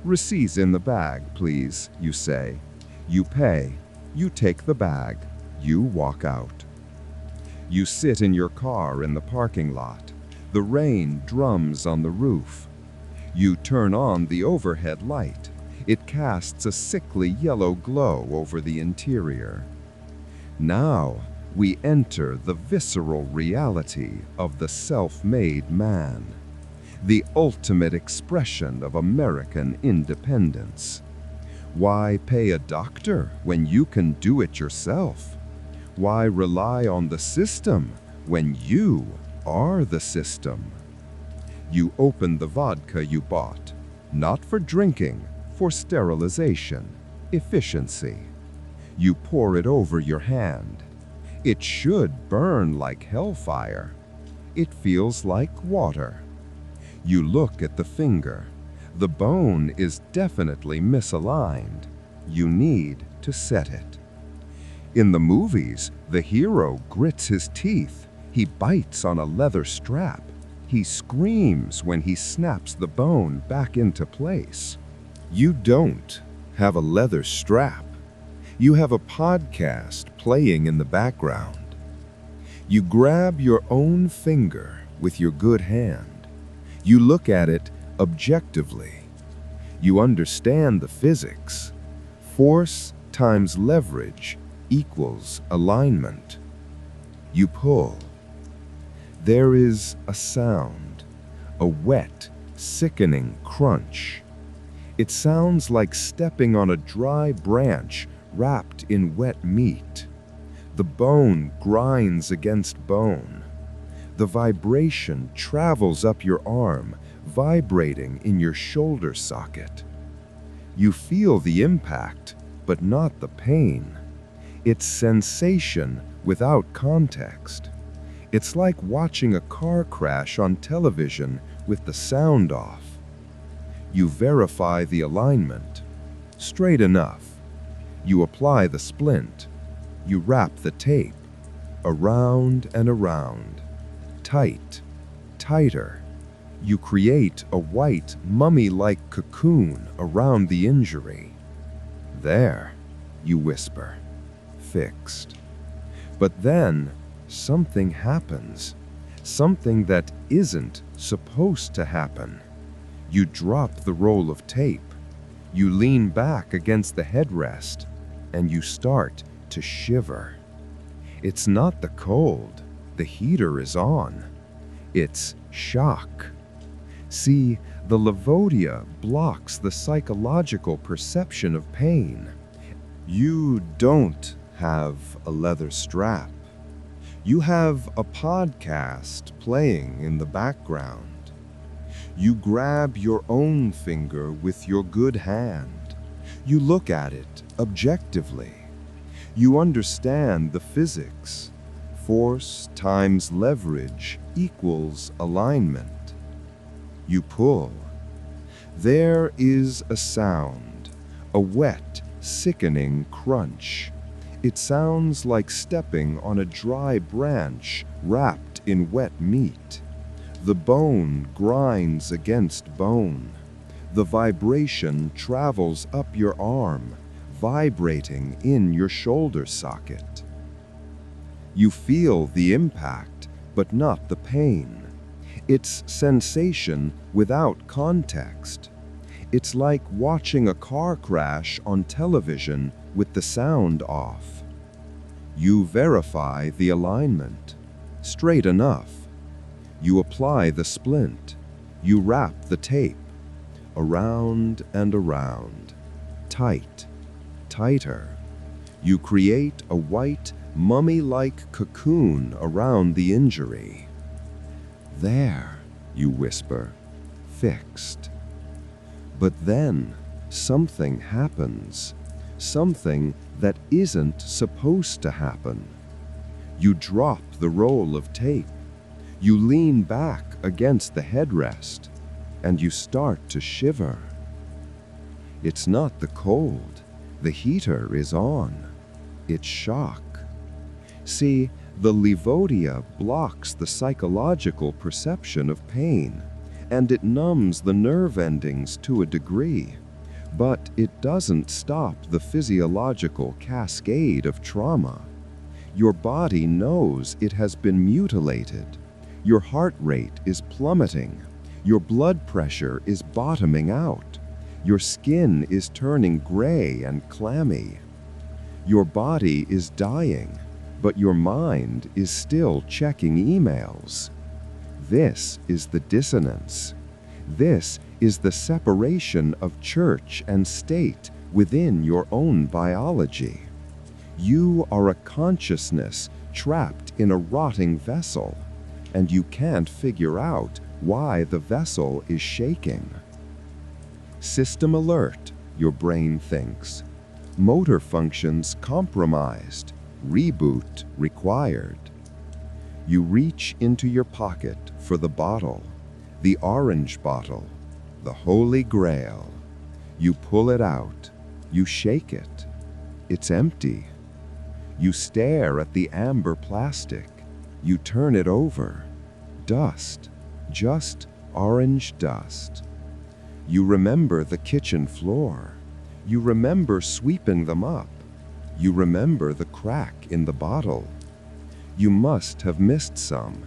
"Receipt's in the bag, please," you say. You pay. You take the bag. You walk out. You sit in your car in the parking lot. The rain drums on the roof. You turn on the overhead light. It casts a sickly yellow glow over the interior. Now we enter the visceral reality of the self-made man, the ultimate expression of American independence. Why pay a doctor when you can do it yourself? Why rely on the system when you are the system? You open the vodka you bought, not for drinking, for sterilization, efficiency. You pour it over your hand. It should burn like hellfire. It feels like water. You look at the finger. The bone is definitely misaligned. You need to set it. In the movies, The hero grits his teeth. He bites on a leather strap. He screams when he snaps the bone back into place. You don't have a leather strap. You have a podcast playing in the background. You grab your own finger with your good hand. You look at it objectively. You understand the physics. Force times leverage equals alignment. You pull. There is a sound, a wet, sickening crunch. It sounds like stepping on a dry branch wrapped in wet meat. The bone grinds against bone. The vibration travels up your arm, vibrating in your shoulder socket. You feel the impact, but not the pain. It's sensation without context. It's like watching a car crash on television with the sound off. You verify the alignment. Straight enough. You apply the splint. You wrap the tape. Around and around. Tight. Tighter. You create a white, mummy-like cocoon around the injury. There, you whisper. Fixed. But then, something happens. Something that isn't supposed to happen. You drop the roll of tape. You lean back against the headrest, and you start to shiver. It's not the cold. The heater is on. It's shock. See, the Levodia blocks the psychological perception of pain. You don't have a leather strap. You have a podcast playing in the background. You grab your own finger with your good hand. You look at it objectively. You understand the physics. Force times leverage equals alignment. You pull. There is a sound, a wet, sickening crunch. It sounds like stepping on a dry branch wrapped in wet meat. The bone grinds against bone. The vibration travels up your arm, vibrating in your shoulder socket. You feel the impact, but not the pain. It's sensation without context. It's like watching a car crash on television with the sound off. You verify the alignment. Straight enough. You apply the splint. You wrap the tape. Around and around. Tight. Tighter. You create a white, mummy-like cocoon around the injury. There, you whisper. Fixed. But then, something happens. Something that isn't supposed to happen. You drop the roll of tape. You lean back against the headrest, and you start to shiver. It's not the cold. The heater is on. It's shock. See, the Levodia blocks the psychological perception of pain, and it numbs the nerve endings to a degree. But it doesn't stop the physiological cascade of trauma. Your body knows it has been mutilated. Your heart rate is plummeting. Your blood pressure is bottoming out. Your skin is turning gray and clammy. Your body is dying, but your mind is still checking emails. This is the dissonance. This is the separation of church and state within your own biology. You are a consciousness trapped in a rotting vessel, and you can't figure out why the vessel is shaking. System alert, your brain thinks. Motor functions compromised. Reboot required. You reach into your pocket for the bottle, the orange bottle, the Holy Grail. You pull it out. You shake it. It's empty. You stare at the amber plastic. You turn it over. Dust. Just orange dust. You remember the kitchen floor. You remember sweeping them up. You remember the crack in the bottle. You must have missed some.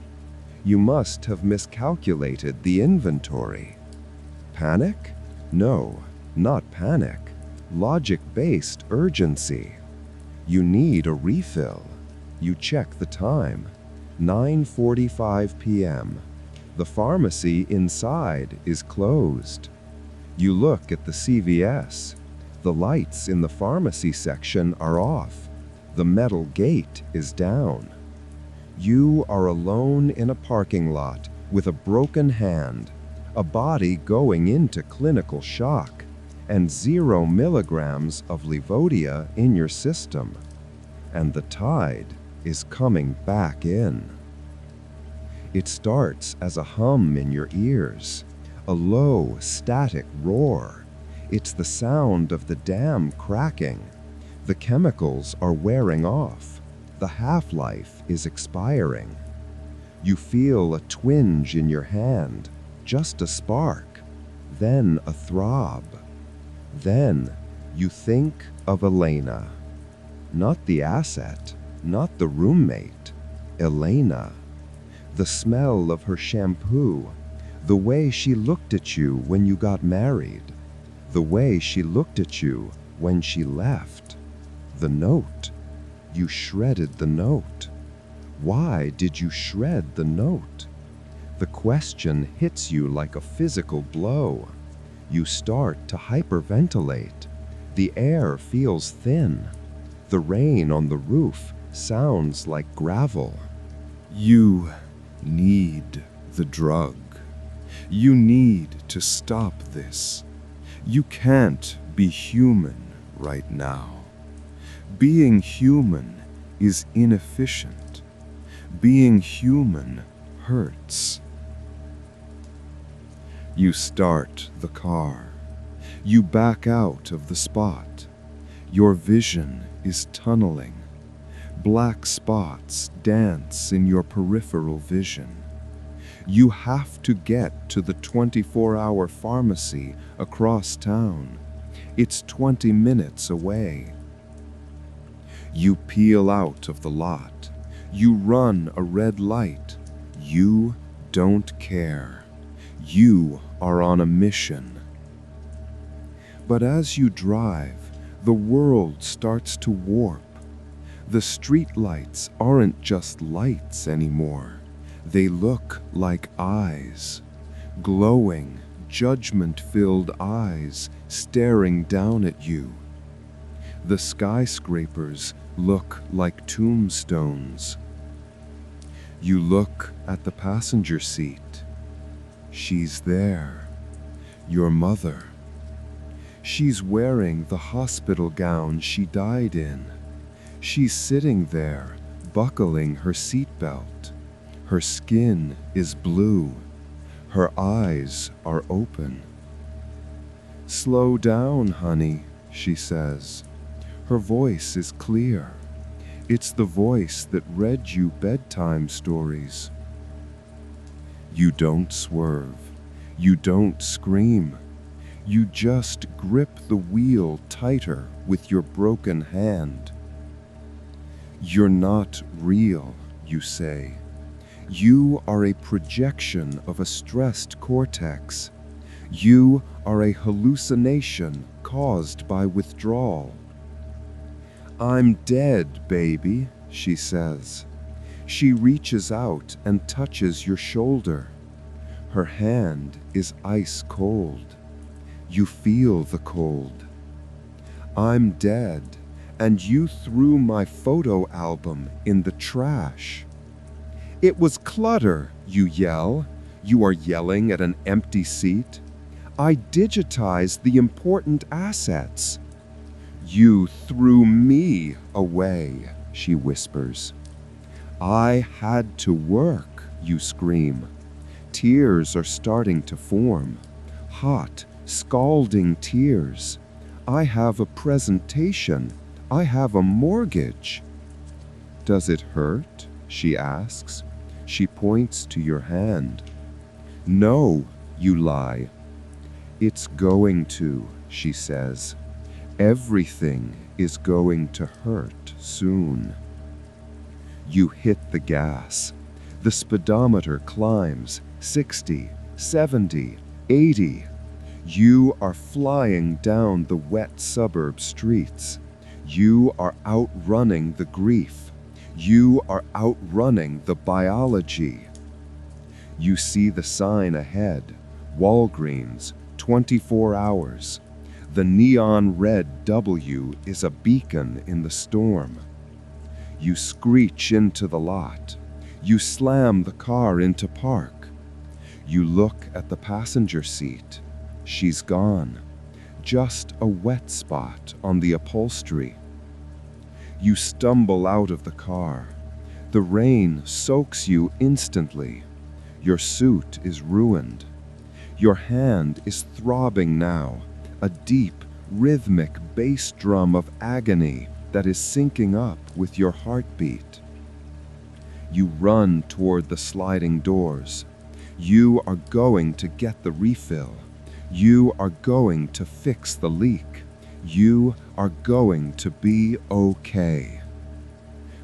You must have miscalculated the inventory. Panic? No, not panic. Logic-based urgency. You need a refill. You check the time. 9:45 p.m. The pharmacy inside is closed. You look at the CVS. The lights in the pharmacy section are off. The metal gate is down. You are alone in a parking lot with a broken hand, a body going into clinical shock, and 0 milligrams of Levodia in your system. And the tide is coming back in. It starts as a hum in your ears, a low, static roar. It's the sound of the dam cracking. The chemicals are wearing off. The half-life is expiring. You feel a twinge in your hand, just a spark, then a throb. Then you think of Elena. Not the asset, not the roommate. Elena. The smell of her shampoo, the way she looked at you when you got married, the way she looked at you when she left. The note. You shredded the note. Why did you shred the note? The question hits you like a physical blow. You start to hyperventilate. The air feels thin. The rain on the roof sounds like gravel. You need the drug. You need to stop this. You can't be human right now. Being human is inefficient. Being human hurts. You start the car. You back out of the spot. Your vision is tunneling. Black spots dance in your peripheral vision. You have to get to the 24-hour pharmacy across town. It's 20 minutes away. You peel out of the lot. You run a red light. You don't care. You are on a mission. But as you drive, the world starts to warp. The street lights aren't just lights anymore. They look like eyes. Glowing, judgment-filled eyes staring down at you. The skyscrapers look like tombstones. You look at the passenger seat. She's there. Your mother. She's wearing the hospital gown she died in. She's sitting there, buckling her seatbelt. Her skin is blue. Her eyes are open. "Slow down, honey," she says. Her voice is clear. It's the voice that read you bedtime stories. You don't swerve. You don't scream. You just grip the wheel tighter with your broken hand. "You're not real," you say. "You are a projection of a stressed cortex. You are a hallucination caused by withdrawal." "I'm dead, baby," she says. She reaches out and touches your shoulder. Her hand is ice cold. You feel the cold. "I'm dead, and you threw my photo album in the trash." "It was clutter," you yell. You are yelling at an empty seat. "I digitized the important assets." "You threw me away," she whispers. "I had to work," you scream. Tears are starting to form. Hot, scalding tears. "I have a presentation. I have a mortgage." Does it hurt? She asks. She points to your hand. No, you lie. It's going to, she says. Everything is going to hurt soon. You hit the gas. The speedometer climbs 60, 70, 80. You are flying down the wet suburb streets. You are outrunning the grief. You are outrunning the biology. You see the sign ahead, Walgreens, 24 hours. The neon red W is a beacon in the storm. You screech into the lot. You slam the car into park. You look at the passenger seat. She's gone. Just a wet spot on the upholstery. You stumble out of the car. The rain soaks you instantly. Your suit is ruined. Your hand is throbbing now, a deep, rhythmic bass drum of agony that is syncing up with your heartbeat. You run toward the sliding doors. You are going to get the refill. You are going to fix the leak. You are going to be okay.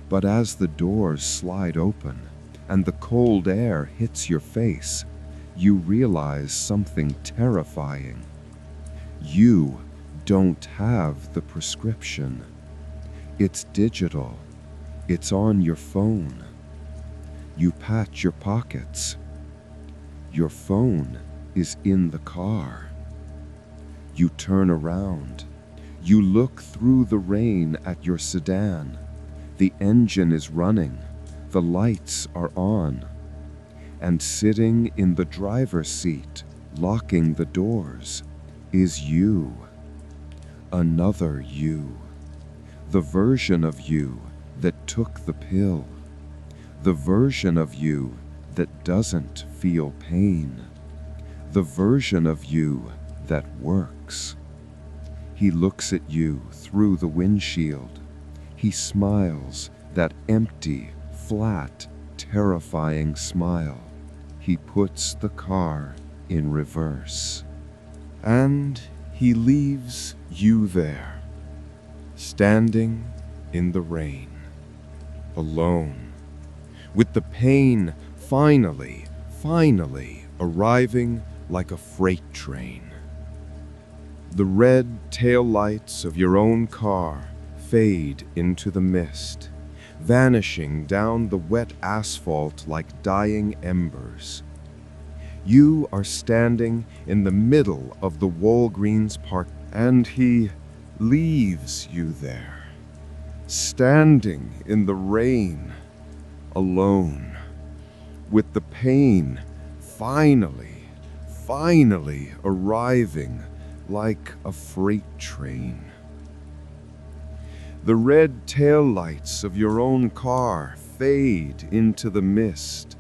But as the doors slide open and the cold air hits your face, you realize something terrifying. You don't have the prescription. It's digital. It's on your phone. You pat your pockets. Your phone is in the car. You turn around. You look through the rain at your sedan. The engine is running. The lights are on. And sitting in the driver's seat, locking the doors, is you. Another you. The version of you that took the pill. The version of you that doesn't feel pain. The version of you that works. He looks at you through the windshield. He smiles, that empty, flat, terrifying smile. He puts the car in reverse. And he leaves you there, standing in the rain, alone, with the pain finally arriving like a freight train. The red taillights of your own car fade into the mist, vanishing down the wet asphalt like dying embers. You are standing in the middle of the Walgreens park, and he leaves you there, standing in the rain, alone, with the pain finally arriving like a freight train. The red taillights of your own car fade into the mist,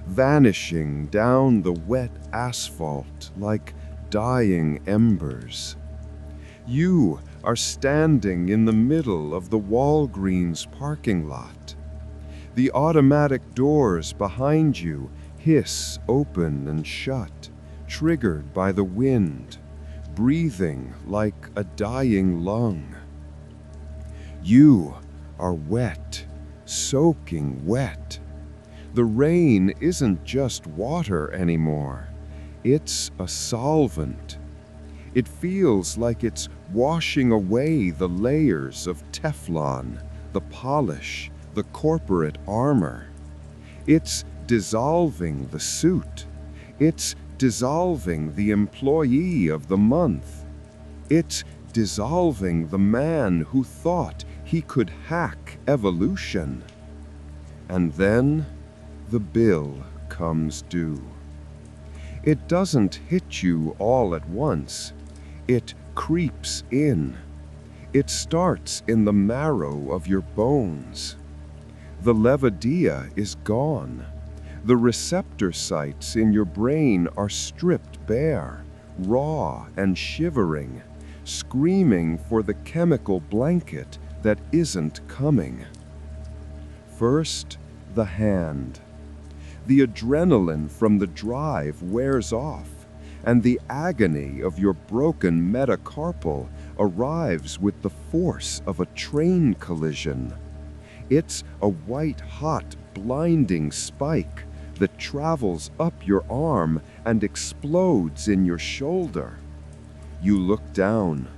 vanishing down the wet asphalt like dying embers. You are standing in the middle of the Walgreens parking lot. The automatic doors behind you hiss open and shut, triggered by the wind, breathing like a dying lung. You are wet, soaking wet. The rain isn't just water anymore. It's a solvent. It feels like it's washing away the layers of Teflon, the polish, the corporate armor. It's dissolving the suit. It's dissolving the employee of the month. It's dissolving the man who thought he could hack evolution. And then the bill comes due. It doesn't hit you all at once. It creeps in. It starts in the marrow of your bones. The Levodia is gone. The receptor sites in your brain are stripped bare, raw and shivering, screaming for the chemical blanket that isn't coming. First, the hand. The adrenaline from the drive wears off, and the agony of your broken metacarpal arrives with the force of a train collision. It's a white-hot, blinding spike that travels up your arm and explodes in your shoulder. You look down.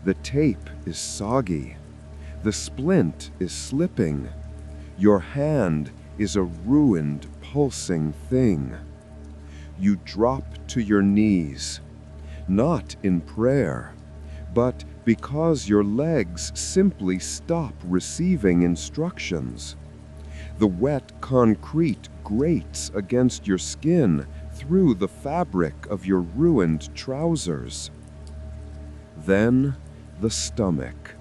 The tape is soggy. The splint is slipping. Your hand is a ruined, pulsing thing. You drop to your knees, not in prayer, but because your legs simply stop receiving instructions. The wet concrete grates against your skin through the fabric of your ruined trousers. Then, the stomach.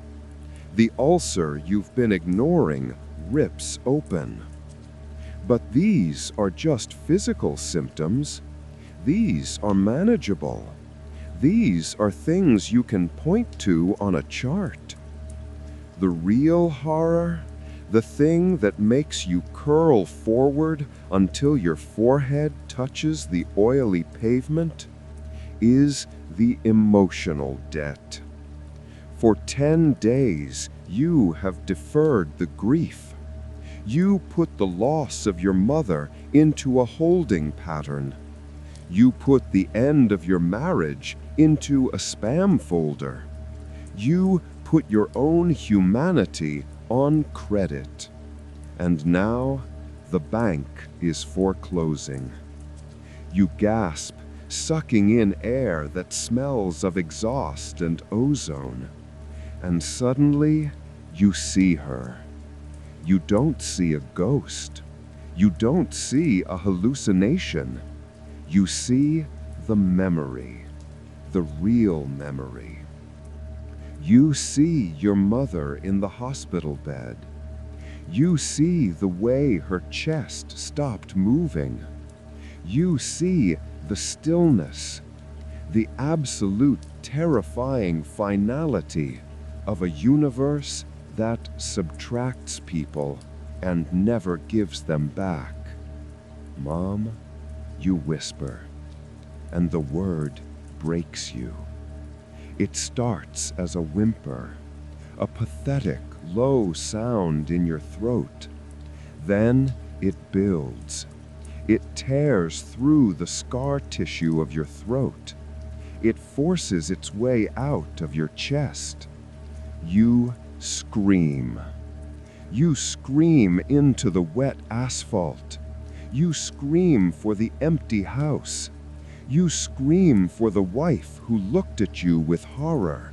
The ulcer you've been ignoring rips open. But these are just physical symptoms. These are manageable. These are things you can point to on a chart. The real horror, the thing that makes you curl forward until your forehead touches the oily pavement, is the emotional debt. For 10 days, you have deferred the grief. You put the loss of your mother into a holding pattern. You put the end of your marriage into a spam folder. You put your own humanity on credit. And now, the bank is foreclosing. You gasp, sucking in air that smells of exhaust and ozone. And suddenly, you see her. You don't see a ghost. You don't see a hallucination. You see the memory, the real memory. You see your mother in the hospital bed. You see the way her chest stopped moving. You see the stillness, the absolute terrifying finality of a universe that subtracts people and never gives them back. Mom, you whisper, and the word breaks you. It starts as a whimper, a pathetic, low sound in your throat. Then it builds. It tears through the scar tissue of your throat. It forces its way out of your chest. You scream. You scream into the wet asphalt. You scream for the empty house. You scream for the wife who looked at you with horror.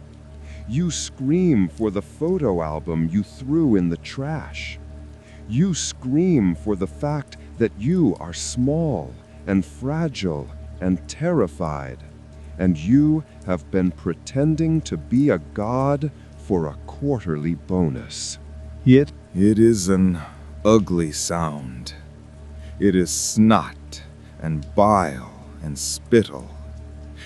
You scream for the photo album you threw in the trash. You scream for the fact that you are small and fragile and terrified, and you have been pretending to be a god for a quarterly bonus. It is an ugly sound. It is snot and bile and spittle.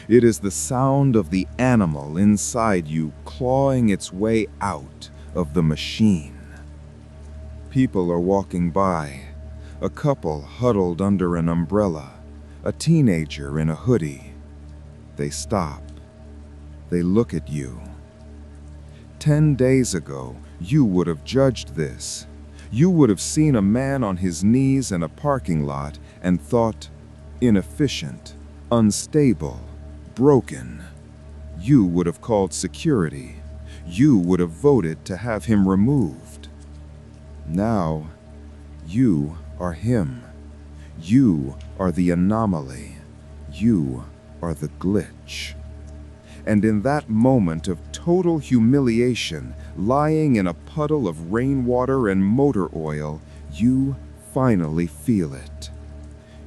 It is the sound of the animal inside you clawing its way out of the machine. People are walking by, a couple huddled under an umbrella, a teenager in a hoodie. They stop. They look at you. 10 days ago, you would have judged this. You would have seen a man on his knees in a parking lot and thought, inefficient, unstable, broken. You would have called security. You would have voted to have him removed. Now, you are him. You are the anomaly. You are the glitch. And in that moment of total humiliation, lying in a puddle of rainwater and motor oil, you finally feel it.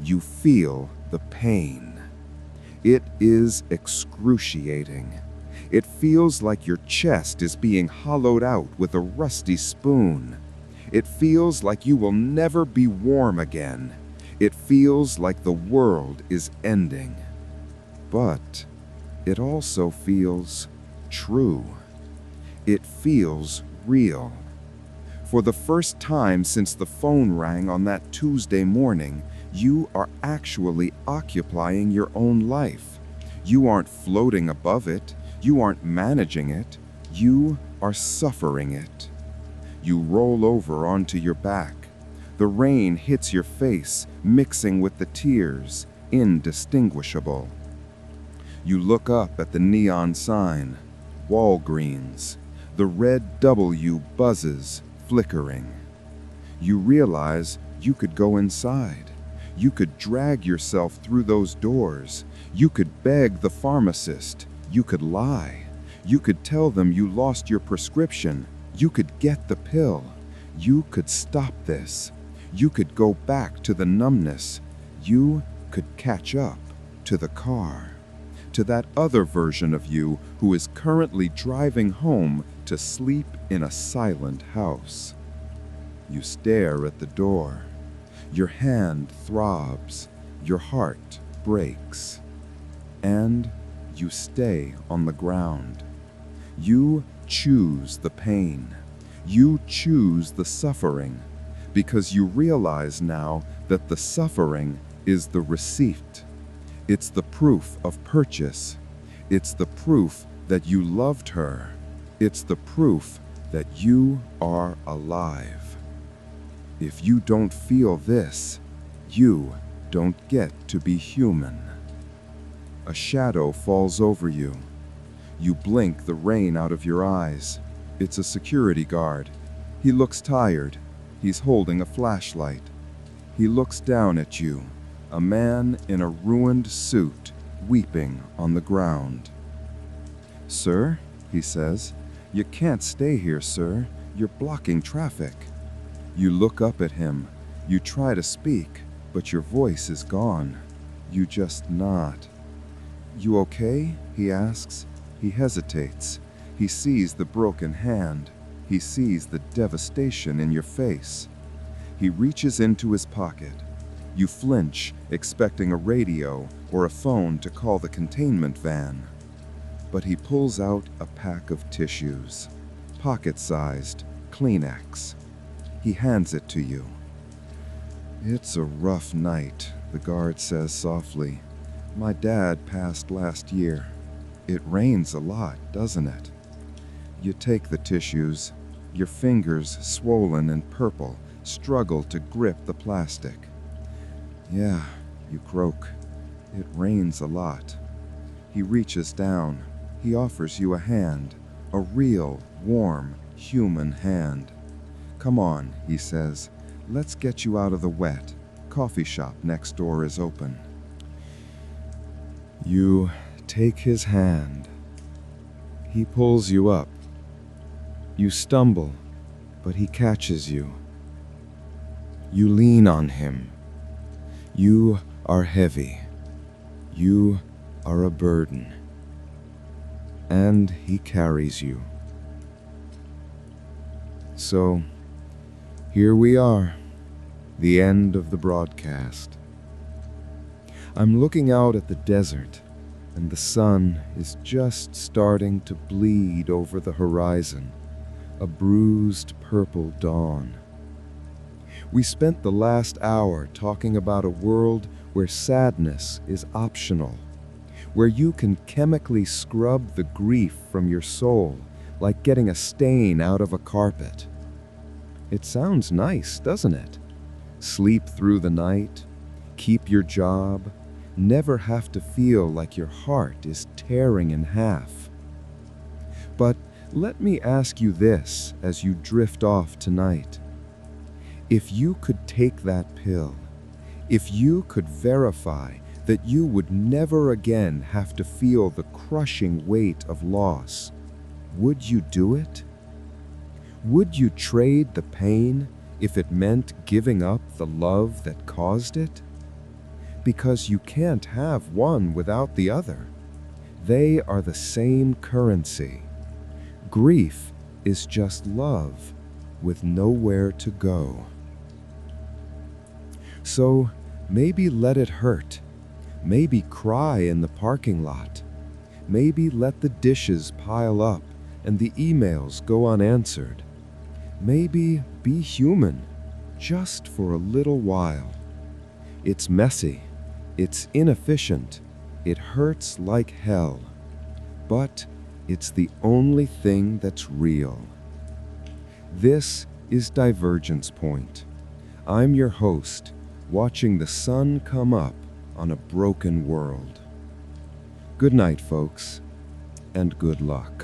You feel the pain. It is excruciating. It feels like your chest is being hollowed out with a rusty spoon. It feels like you will never be warm again. It feels like the world is ending. But it also feels true. It feels real. For the first time since the phone rang on that Tuesday morning, you are actually occupying your own life. You aren't floating above it. You aren't managing it. You are suffering it. You roll over onto your back. The rain hits your face, mixing with the tears, indistinguishable. You look up at the neon sign, Walgreens. The red W buzzes, flickering. You realize you could go inside. You could drag yourself through those doors. You could beg the pharmacist. You could lie. You could tell them you lost your prescription. You could get the pill. You could stop this. You could go back to the numbness. You could catch up to the car, to that other version of you who is currently driving home to sleep in a silent house. You stare at the door. Your hand throbs. Your heart breaks. And you stay on the ground. You choose the pain. You choose the suffering, because you realize now that the suffering is the receipt. It's the proof of purchase. It's the proof that you loved her. It's the proof that you are alive. If you don't feel this, you don't get to be human. A shadow falls over you. You blink the rain out of your eyes. It's a security guard. He looks tired. He's holding a flashlight. He looks down at you, a man in a ruined suit, weeping on the ground. "Sir," he says, "you can't stay here, sir. You're blocking traffic." You look up at him. You try to speak, but your voice is gone. You just nod. "You okay?" he asks. He hesitates. He sees the broken hand. He sees the devastation in your face. He reaches into his pocket. You flinch, expecting a radio or a phone to call the containment van. But he pulls out a pack of tissues, pocket-sized, Kleenex. He hands it to you. "It's a rough night," the guard says softly. "My dad passed last year. It rains a lot, doesn't it?" You take the tissues. Your fingers, swollen and purple, struggle to grip the plastic. "Yeah," you croak. "It rains a lot." He reaches down. He offers you a hand, a real, warm, human hand. "Come on," he says. "Let's get you out of the wet. Coffee shop next door is open." You take his hand. He pulls you up. You stumble, but he catches you. You lean on him. You are heavy. You are a burden. And he carries you. So, here we are, the end of the broadcast. I'm looking out at the desert, and the sun is just starting to bleed over the horizon, a bruised purple dawn. We spent the last hour talking about a world where sadness is optional, where you can chemically scrub the grief from your soul like getting a stain out of a carpet. It sounds nice, doesn't it? Sleep through the night, keep your job, never have to feel like your heart is tearing in half. But let me ask you this as you drift off tonight. If you could take that pill, if you could verify that you would never again have to feel the crushing weight of loss, would you do it? Would you trade the pain if it meant giving up the love that caused it? Because you can't have one without the other. They are the same currency. Grief is just love with nowhere to go. So maybe let it hurt. Maybe cry in the parking lot. Maybe let the dishes pile up and the emails go unanswered. maybe be human, just for a little while. It's messy, it's inefficient, it hurts like hell, but it's the only thing that's real. This is Divergence Point. I'm your host, watching the sun come up on a broken world. Good night, folks, and good luck.